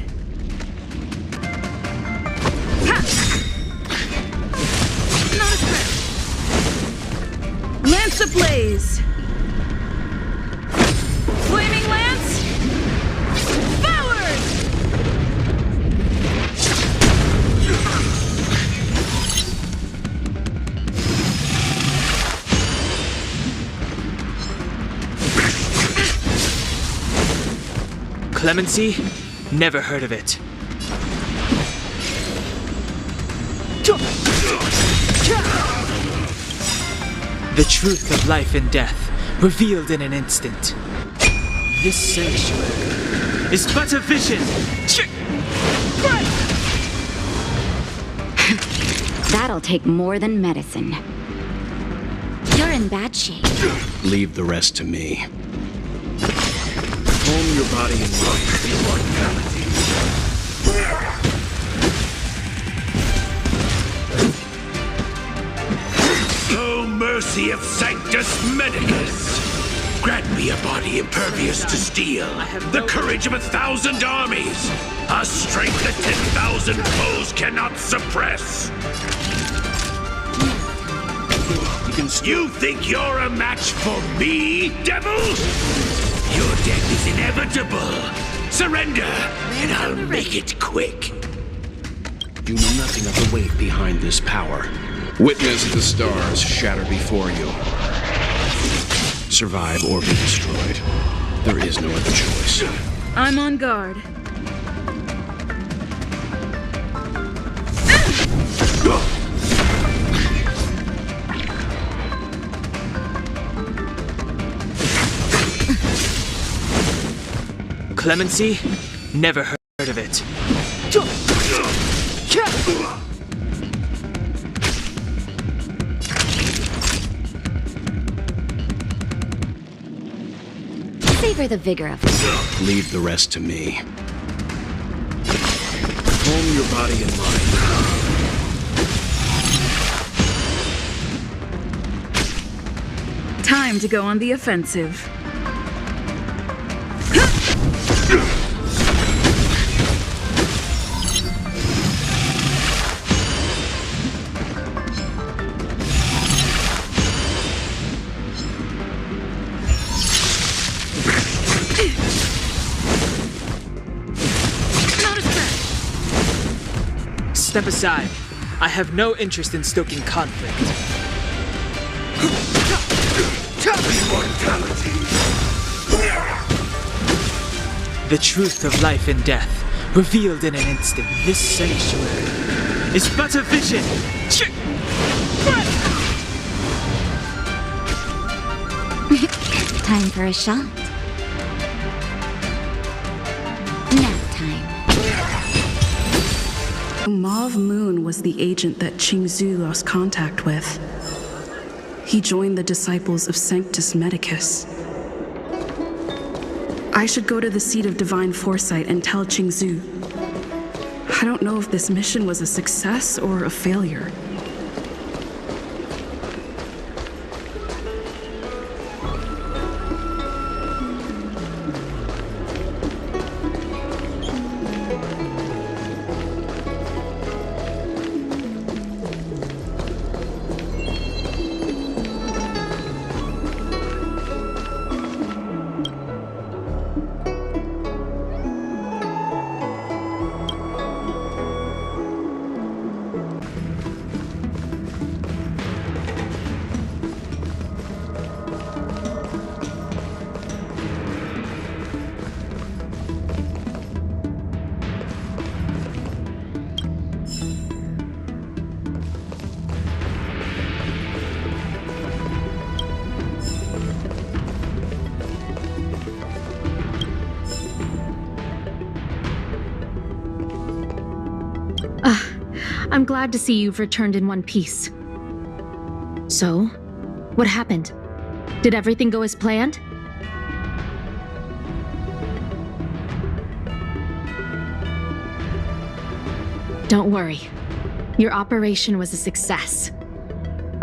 Ha! Not a threat. Lance ablaze. Flaming lance. Forward! Clemency? Never heard of it. The truth of life and death, revealed in an instant. This sanctuary is but a vision. That'll take more than medicine. You're in bad shape. Leave the rest to me. Calm your body and mind. Immortality. Oh, mercy of Sanctus Medicus! Grant me a body impervious to steel, the courage of 1,000 armies, a strength that 10,000 foes cannot suppress. You think you're a match for me, devil? Your death is inevitable. Surrender, and I'll make it quick. You know nothing of the weight behind this power. Witness the stars shatter before you. Survive or be destroyed. There is no other choice. I'm on guard. Clemency? Never heard of it. Savor the vigor of it. Leave the rest to me. Calm your body and mind. Time to go on the offensive. Step aside. I have no interest in stoking conflict. Immortality. The truth of life and death, revealed in an instant. This sanctuary is but a vision. Time for a shot. Nap time. Mauve Moon was the agent that Qingque lost contact with. He joined the disciples of Sanctus Medicus. I should go to the seat of divine foresight and tell Qingque. I don't know if this mission was a success or a failure. I'm glad to see you've returned in one piece. So, what happened? Did everything go as planned? Don't worry. Your operation was a success.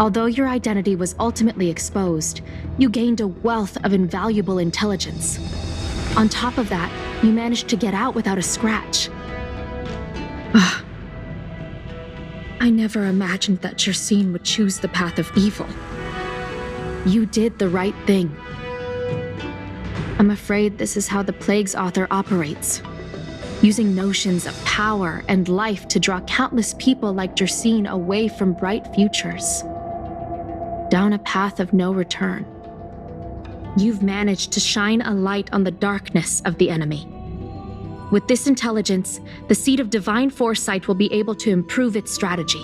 Although your identity was ultimately exposed, you gained a wealth of invaluable intelligence. On top of that, you managed to get out without a scratch. I never imagined that Jersine would choose the path of evil. You did the right thing. I'm afraid this is how the Plague's author operates, using notions of power and life to draw countless people like Jersine away from bright futures, down a path of no return. You've managed to shine a light on the darkness of the enemy. With this intelligence, the Seed of Divine Foresight will be able to improve its strategy.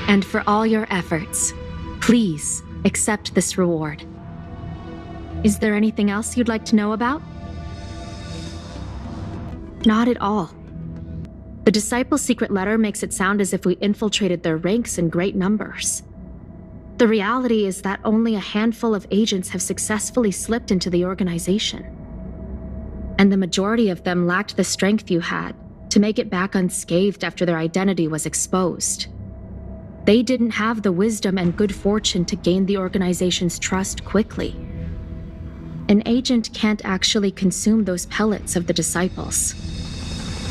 And for all your efforts, please accept this reward. Is there anything else you'd like to know about? Not at all. The Disciples' secret letter makes it sound as if we infiltrated their ranks in great numbers. The reality is that only a handful of agents have successfully slipped into the organization. And the majority of them lacked the strength you had to make it back unscathed after their identity was exposed. They didn't have the wisdom and good fortune to gain the organization's trust quickly. An agent can't actually consume those pellets of the Disciples.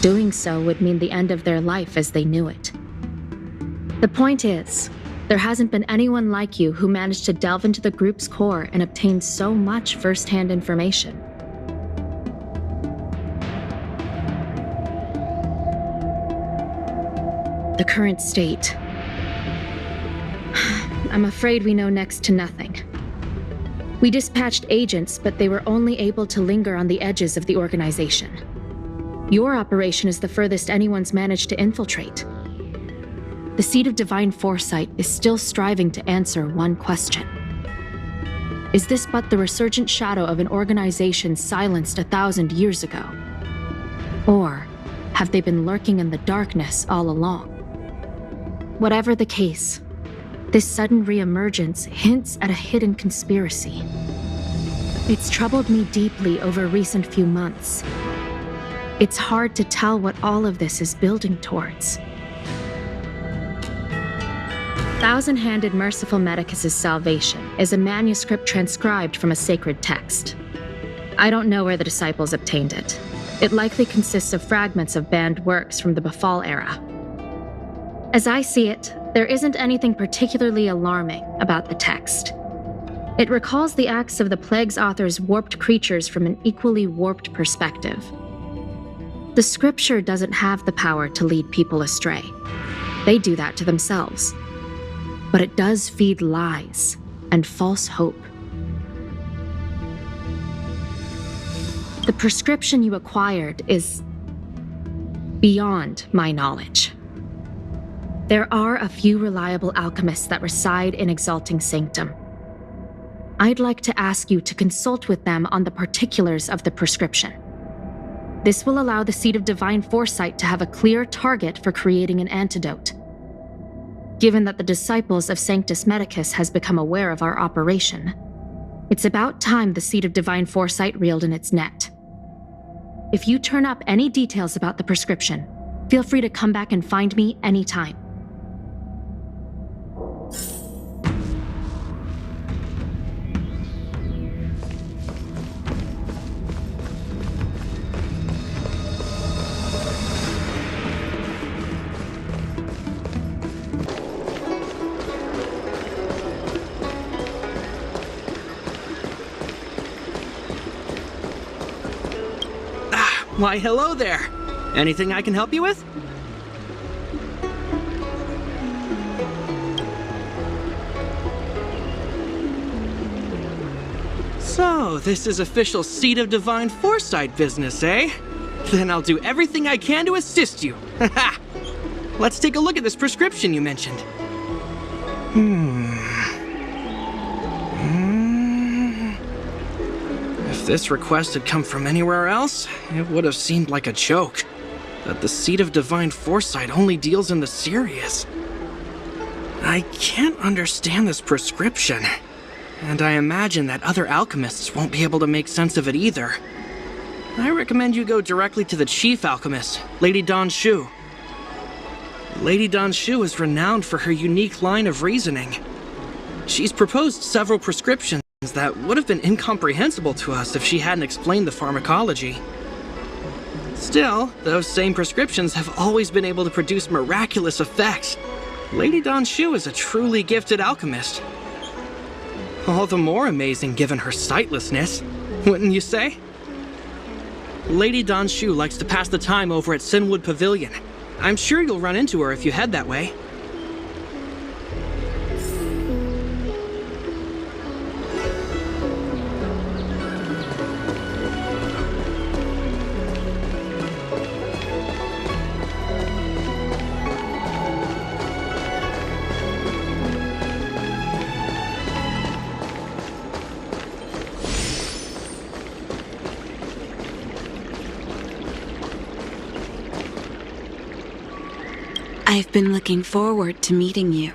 Doing so would mean the end of their life as they knew it. The point is, there hasn't been anyone like you who managed to delve into the group's core and obtain so much first-hand information. The current state. I'm afraid we know next to nothing. We dispatched agents, but they were only able to linger on the edges of the organization. Your operation is the furthest anyone's managed to infiltrate. The Seed of Divine Foresight is still striving to answer one question. Is this but the resurgent shadow of an organization silenced 1,000 years ago? Or have they been lurking in the darkness all along? Whatever the case, this sudden reemergence hints at a hidden conspiracy. It's troubled me deeply over recent few months. It's hard to tell what all of this is building towards. Thousand-Handed Merciful Medicus's Salvation is a manuscript transcribed from a sacred text. I don't know where the Disciples obtained it. It likely consists of fragments of banned works from the Befall era. As I see it, there isn't anything particularly alarming about the text. It recalls the acts of the Plague's author's warped creatures from an equally warped perspective. The scripture doesn't have the power to lead people astray. They do that to themselves. But it does feed lies and false hope. The prescription you acquired is beyond my knowledge. There are a few reliable alchemists that reside in Exalting Sanctum. I'd like to ask you to consult with them on the particulars of the prescription. This will allow the Seed of Divine Foresight to have a clear target for creating an antidote. Given that the Disciples of Sanctus Medicus has become aware of our operation, it's about time the Seed of Divine Foresight reeled in its net. If you turn up any details about the prescription, feel free to come back and find me anytime. Why, hello there. Anything I can help you with? So, this is official Seed of Divine Foresight business, eh? Then I'll do everything I can to assist you. Haha! Let's take a look at this prescription you mentioned. If this request had come from anywhere else, it would have seemed like a joke. That the Seed of Divine Foresight only deals in the serious. I can't understand this prescription, and I imagine that other alchemists won't be able to make sense of it either. I recommend you go directly to the chief alchemist, Lady Dawn Shu. Lady Danshu is renowned for her unique line of reasoning. She's proposed several prescriptions that would have been incomprehensible to us if she hadn't explained the pharmacology. Still, those same prescriptions have always been able to produce miraculous effects. Lady Danshu is a truly gifted alchemist. All the more amazing given her sightlessness, wouldn't you say? Lady Danshu likes to pass the time over at Sinwood Pavilion. I'm sure you'll run into her if you head that way. I've been looking forward to meeting you.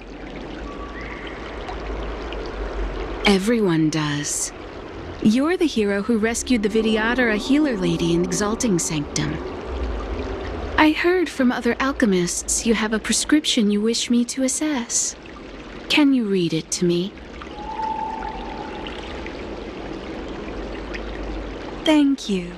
Everyone does. You're the hero who rescued the Vidyadhara healer lady in Exalting Sanctum. I heard from other alchemists you have a prescription you wish me to assess. Can you read it to me? Thank you.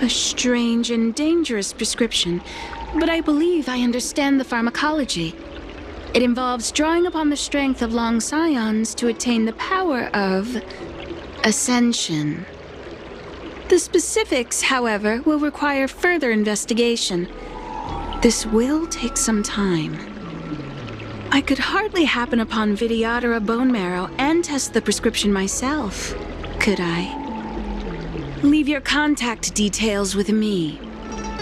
A strange and dangerous prescription, but I believe I understand the pharmacology. It involves drawing upon the strength of long scions to attain the power of ascension. The specifics, however, will require further investigation. This will take some time. I could hardly happen upon Vidyadhara bone marrow and test the prescription myself, could I? Leave your contact details with me.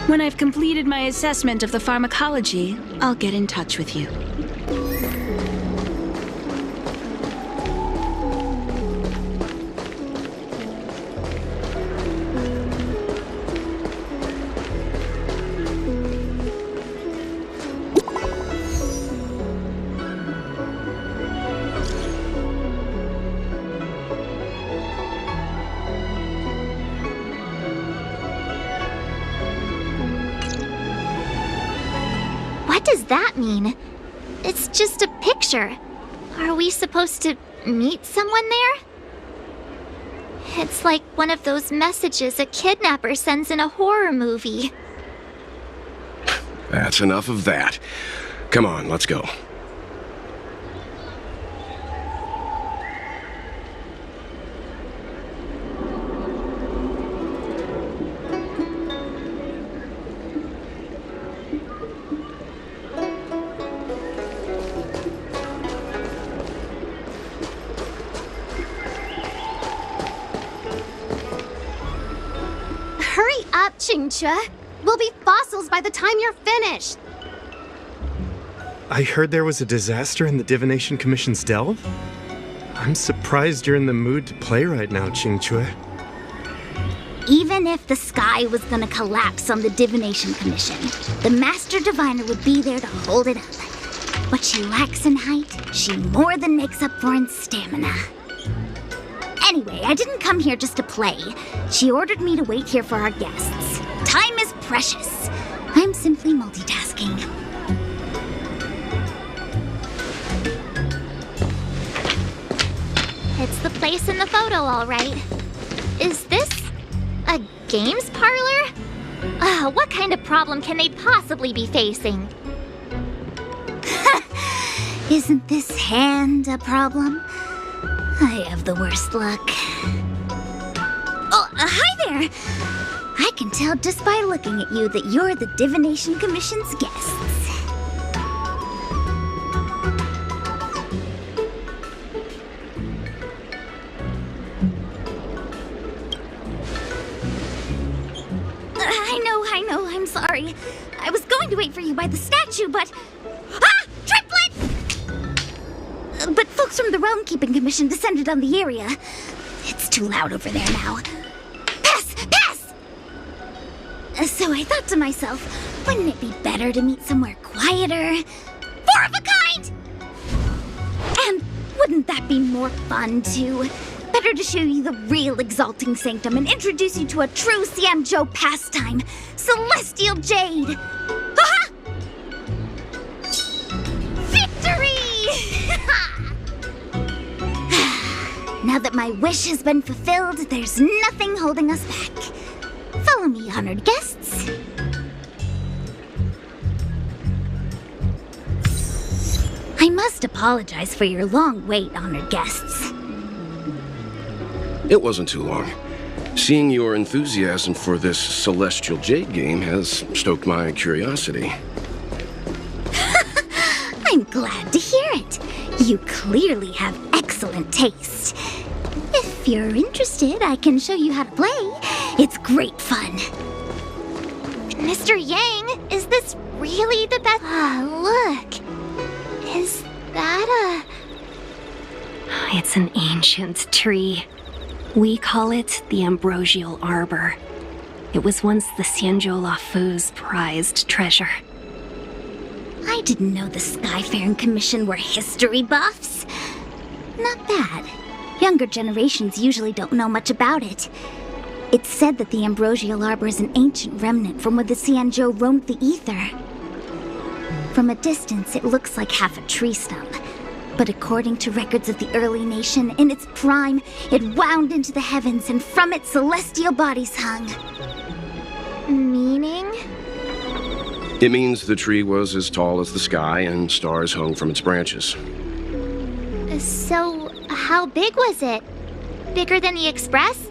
When I've completed my assessment of the pharmacology, I'll get in touch with you. What does that mean? It's just a picture. Are we supposed to meet someone there? It's like one of those messages a kidnapper sends in a horror movie. That's enough of that. Come on, let's go. Hurry up, Qingque. We'll be fossils by the time you're finished. I heard there was a disaster in the Divination Commission's delve? I'm surprised you're in the mood to play right now, Qingque. Even if the sky was gonna collapse on the Divination Commission, the Master Diviner would be there to hold it up. What she lacks in height, she more than makes up for in stamina. Anyway, I didn't come here just to play. She ordered me to wait here for our guests. Time is precious. I'm simply multitasking. It's the place in the photo, all right. Is this a games parlor? What kind of problem can they possibly be facing? Isn't this hand a problem? I have the worst luck. Oh, hi there! I can tell just by looking at you that you're the Divination Commission's guests. I know, I'm sorry. I was going to wait for you by the statue, but... Ah! Triplet! But folks from the Realm Keeping Commission descended on the area. It's too loud over there now. Pass! Pass! So I thought to myself, wouldn't it be better to meet somewhere quieter? Four of a kind! And wouldn't that be more fun, too? Better Better to show you the real Exalting Sanctum and introduce you to a true Xianzhou pastime, Celestial Jade! Aha! Victory! Now that my wish has been fulfilled, there's nothing holding us back. Follow me, honored guests. I must apologize for your long wait, honored guests. It wasn't too long. Seeing your enthusiasm for this Celestial Jade game has stoked my curiosity. I'm glad to hear it. You clearly have excellent taste. If you're interested, I can show you how to play. It's great fun. Mr. Yang, is this really the best? Look. Is that It's an ancient tree. We call it the Ambrosial Arbor. It was once the Xianzhou Lafu's prized treasure. I didn't know the Skyfaring Commission were history buffs. Not bad. Younger generations usually don't know much about it. It's said that the Ambrosial Arbor is an ancient remnant from when the Xianzhou roamed the ether. From a distance, it looks like half a tree stump. But according to records of the early nation, in its prime, it wound into the heavens and from it celestial bodies hung. Meaning? It means the tree was as tall as the sky and stars hung from its branches. So, how big was it? Bigger than the Express?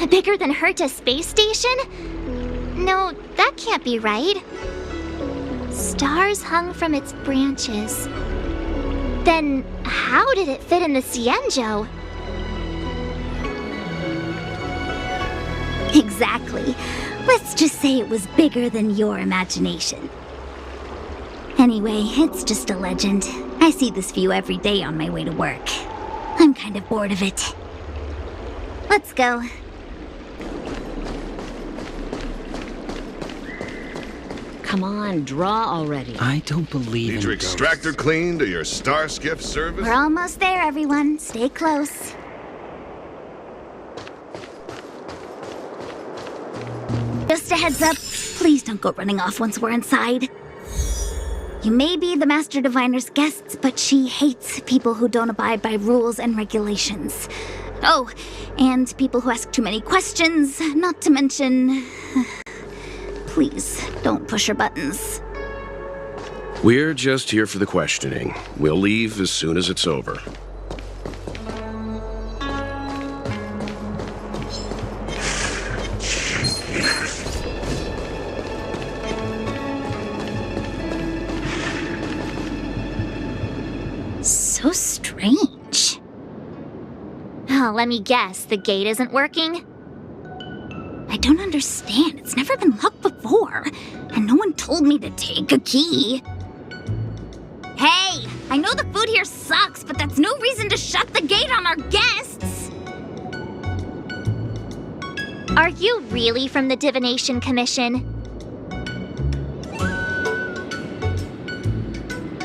Bigger than Herta Space Station? No, that can't be right. Stars hung from its branches. Then, how did it fit in the Xianzhou? Exactly. Let's just say it was bigger than your imagination. Anyway, it's just a legend. I see this view every day on my way to work. I'm kind of bored of it. Let's go. Come on, draw already. I don't believe Need your extractor cleaned or your star skiff service? We're almost there, everyone. Stay close. Just a heads up, please don't go running off once we're inside. You may be the Master Diviner's guests, but she hates people who don't abide by rules and regulations. Oh, and people who ask too many questions, not to mention... Please, don't push her buttons. We're just here for the questioning. We'll leave as soon as it's over. So strange. Oh, let me guess, the gate isn't working? I don't understand. It's never been locked before. And no one told me to take a key. Hey, I know the food here sucks, but that's no reason to shut the gate on our guests. Are you really from the Divination Commission?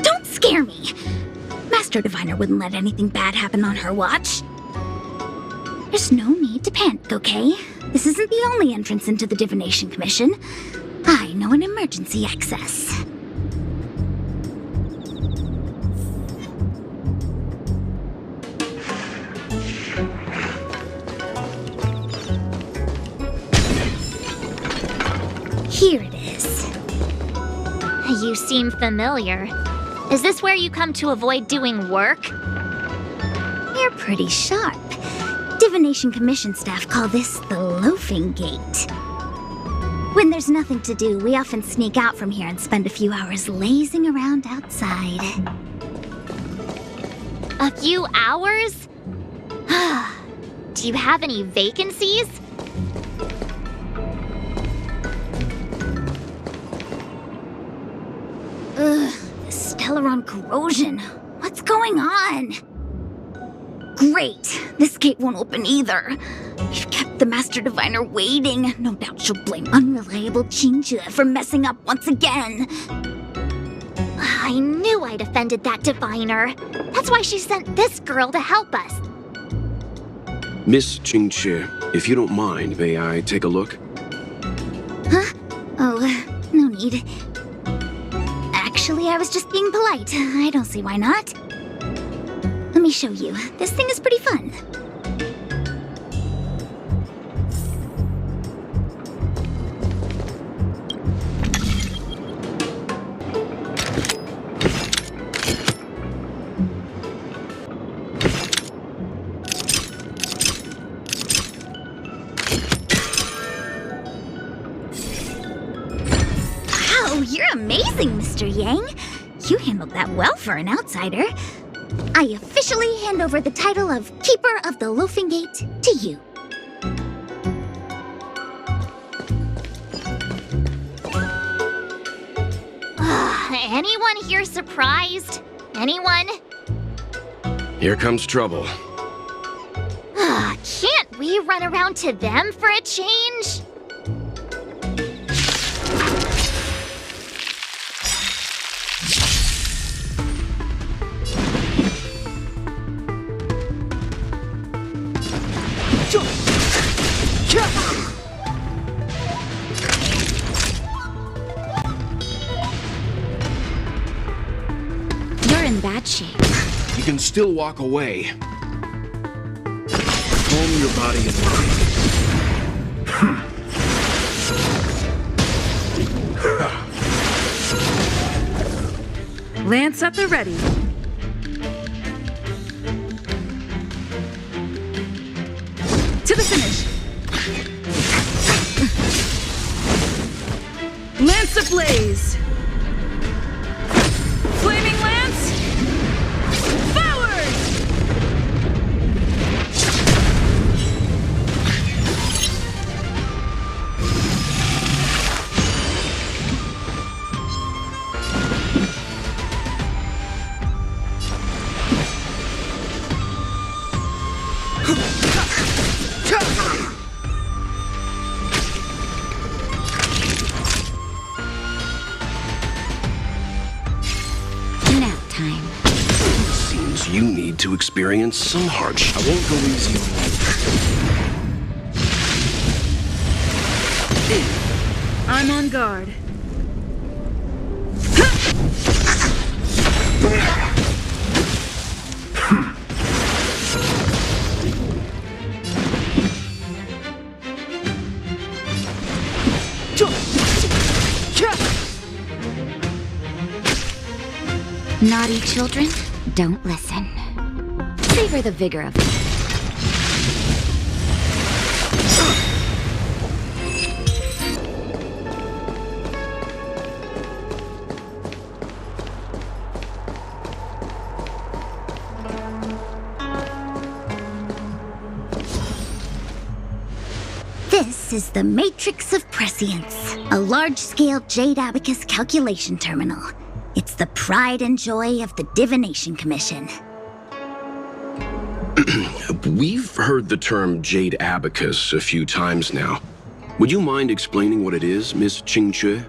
Don't scare me. Master Diviner wouldn't let anything bad happen on her watch. There's no need to panic, okay? This isn't the only entrance into the Divination Commission. I know an emergency access. Here it is. You seem familiar. Is this where you come to avoid doing work? You're pretty sharp. Divination Commission staff call this the Loafing Gate. When there's nothing to do, we often sneak out from here and spend a few hours lazing around outside. A few hours? Do you have any vacancies? Ugh, the Stellaron corrosion. What's going on? Great. This gate won't open either. You've kept the Master Diviner waiting. No doubt she'll blame unreliable Qingque for messing up once again. I knew I'd offended that Diviner. That's why she sent this girl to help us. Miss Qingque, if you don't mind, may I take a look? Huh? Oh, no need. Actually, I was just being polite. I don't see why not. Let me show you. This thing is pretty fun. You're amazing, Mr. Yang. You handled that well for an outsider. I officially hand over the title of Keeper of the Loafing Gate to you. Anyone here surprised? Anyone? Here comes trouble. Can't we run around to them for a change? You're in bad shape. You can still walk away. Calm your body and mind. Lance at the ready. To the finish. Lance ablaze. Flaming lance. Forward! Nap time. Seems you need to experience some hardship. I won't go easy on you. I'm on guard. Naughty children, don't listen. Savor the vigor of it. This is the Matrix of Prescience, a large-scale Jade Abacus calculation terminal. It's the pride and joy of the Divination Commission. We've heard the term Jade Abacus a few times now. Would you mind explaining what it is, Miss Qingque?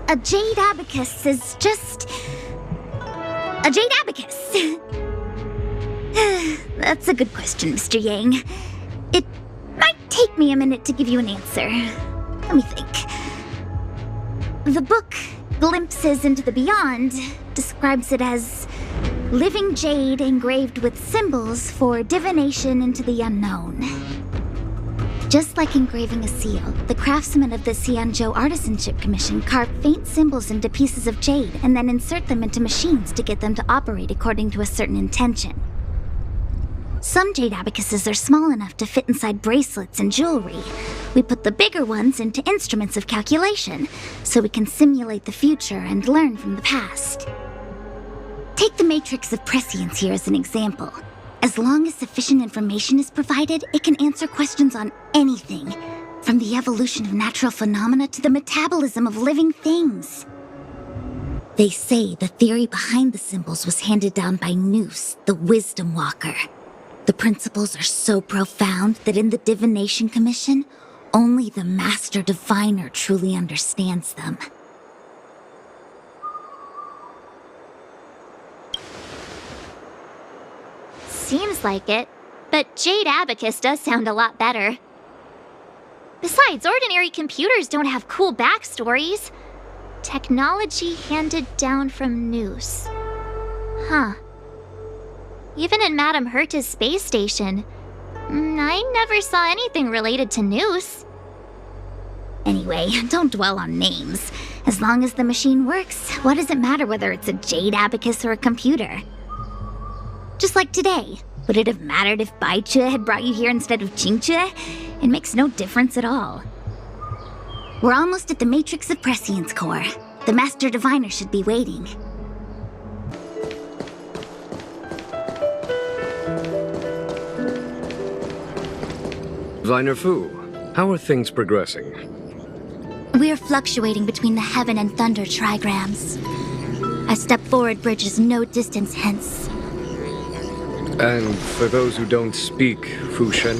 A Jade Abacus is just... a Jade Abacus. That's a good question, Mr. Yang. It might take me a minute to give you an answer. Let me think. The book, Glimpses into the Beyond, describes it as living jade engraved with symbols for divination into the unknown. Just like engraving a seal, the craftsmen of the Xianzhou Artisanship Commission carve faint symbols into pieces of jade and then insert them into machines to get them to operate according to a certain intention. Some jade abacuses are small enough to fit inside bracelets and jewelry. We put the bigger ones into instruments of calculation, so we can simulate the future and learn from the past. Take the Matrix of Prescience here as an example. As long as sufficient information is provided, it can answer questions on anything, from the evolution of natural phenomena to the metabolism of living things. They say the theory behind the symbols was handed down by Noose, the Wisdom Walker. The principles are so profound that in the Divination Commission, only the Master Diviner truly understands them. Seems like it. but Jade Abacus does sound a lot better. Besides, ordinary computers don't have cool backstories. Technology handed down from Noose. Huh. Even in Madame Herta's space station, I never saw anything related to Noose. Anyway, don't dwell on names. As long as the machine works, what does it matter whether it's a Jade Abacus or a computer? Just like today. Would it have mattered if Bailu had brought you here instead of Qingque? It makes no difference at all. We're almost at the Matrix of Prescience core. The Master Diviner should be waiting. Diviner Fu, how are things progressing? We're fluctuating between the Heaven and Thunder trigrams. A step forward bridges no distance hence. And for those who don't speak Fu Shen?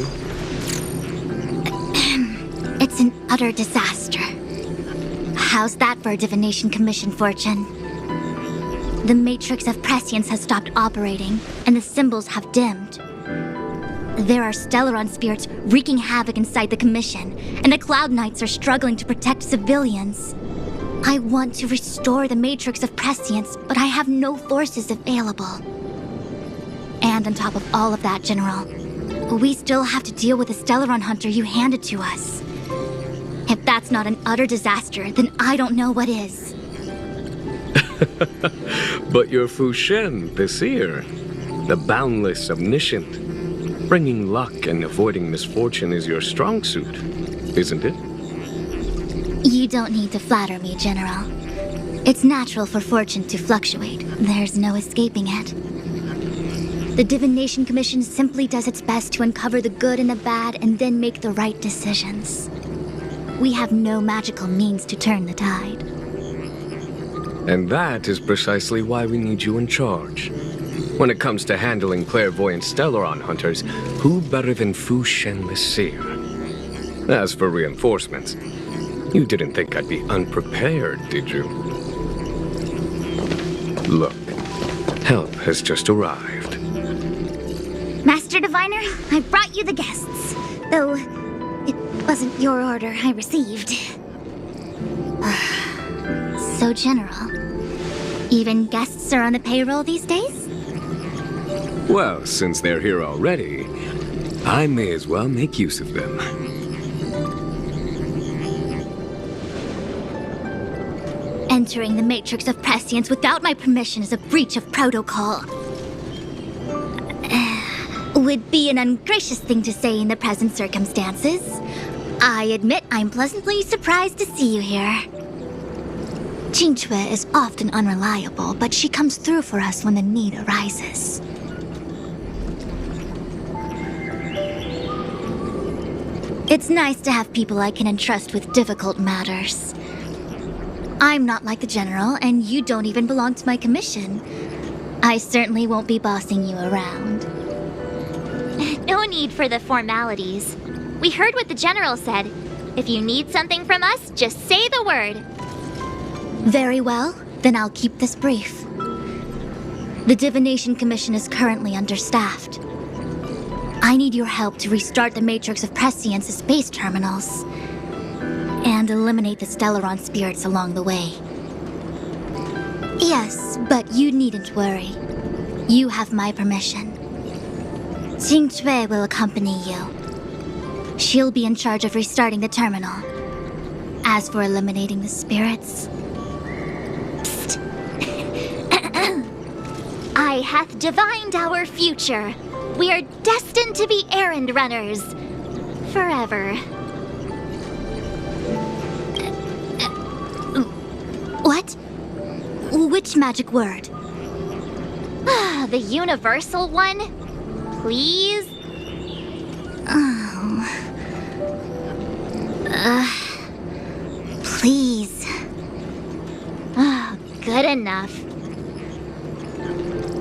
It's an utter disaster. How's that for a Divination Commission fortune? The Matrix of Prescience has stopped operating, and the symbols have dimmed. There are Stellaron spirits wreaking havoc inside the Commission, and the Cloud Knights are struggling to protect civilians. I want to restore the Matrix of Prescience, but I have no forces available. And on top of all of that, General, we still have to deal with the Stellaron hunter you handed to us. If that's not an utter disaster, then I don't know what is. But you're Fu Shen, the seer. The boundless, omniscient. Bringing luck and avoiding misfortune is your strong suit, isn't it? You don't need to flatter me, General. It's natural for fortune to fluctuate. There's no escaping it. The Divination Commission simply does its best to uncover the good and the bad and then make the right decisions. We have no magical means to turn the tide. And that is precisely why we need you in charge. When it comes to handling clairvoyant Stellaron hunters, who better than Fu Shen the Seer? As for reinforcements, you didn't think I'd be unprepared, did you? Look, help has just arrived. Master Diviner, I brought you the guests. Though, it wasn't your order I received. So, General, even guests are on the payroll these days? Well, since they're here already, I may as well make use of them. Entering the Matrix of Prescience without my permission is a breach of protocol. Would be an ungracious thing to say in the present circumstances. I admit I'm pleasantly surprised to see you here. Qingque is often unreliable, but she comes through for us when the need arises. It's nice to have people I can entrust with difficult matters. I'm not like the General, and you don't even belong to my commission. I certainly won't be bossing you around. No need for the formalities. We heard what the General said. If you need something from us, just say the word. Very well, then I'll keep this brief. The Divination Commission is currently understaffed. I need your help to restart the Matrix of Prescience's space terminals and eliminate the Stellaron spirits along the way. Yes, but you needn't worry. You have my permission. Qingque will accompany you. She'll be in charge of restarting the terminal. As for eliminating the spirits... Psst. I hath divined our future. We are destined to be errand runners. Forever. What? Which magic word? The universal one? Please? Oh. Please. Oh, good enough.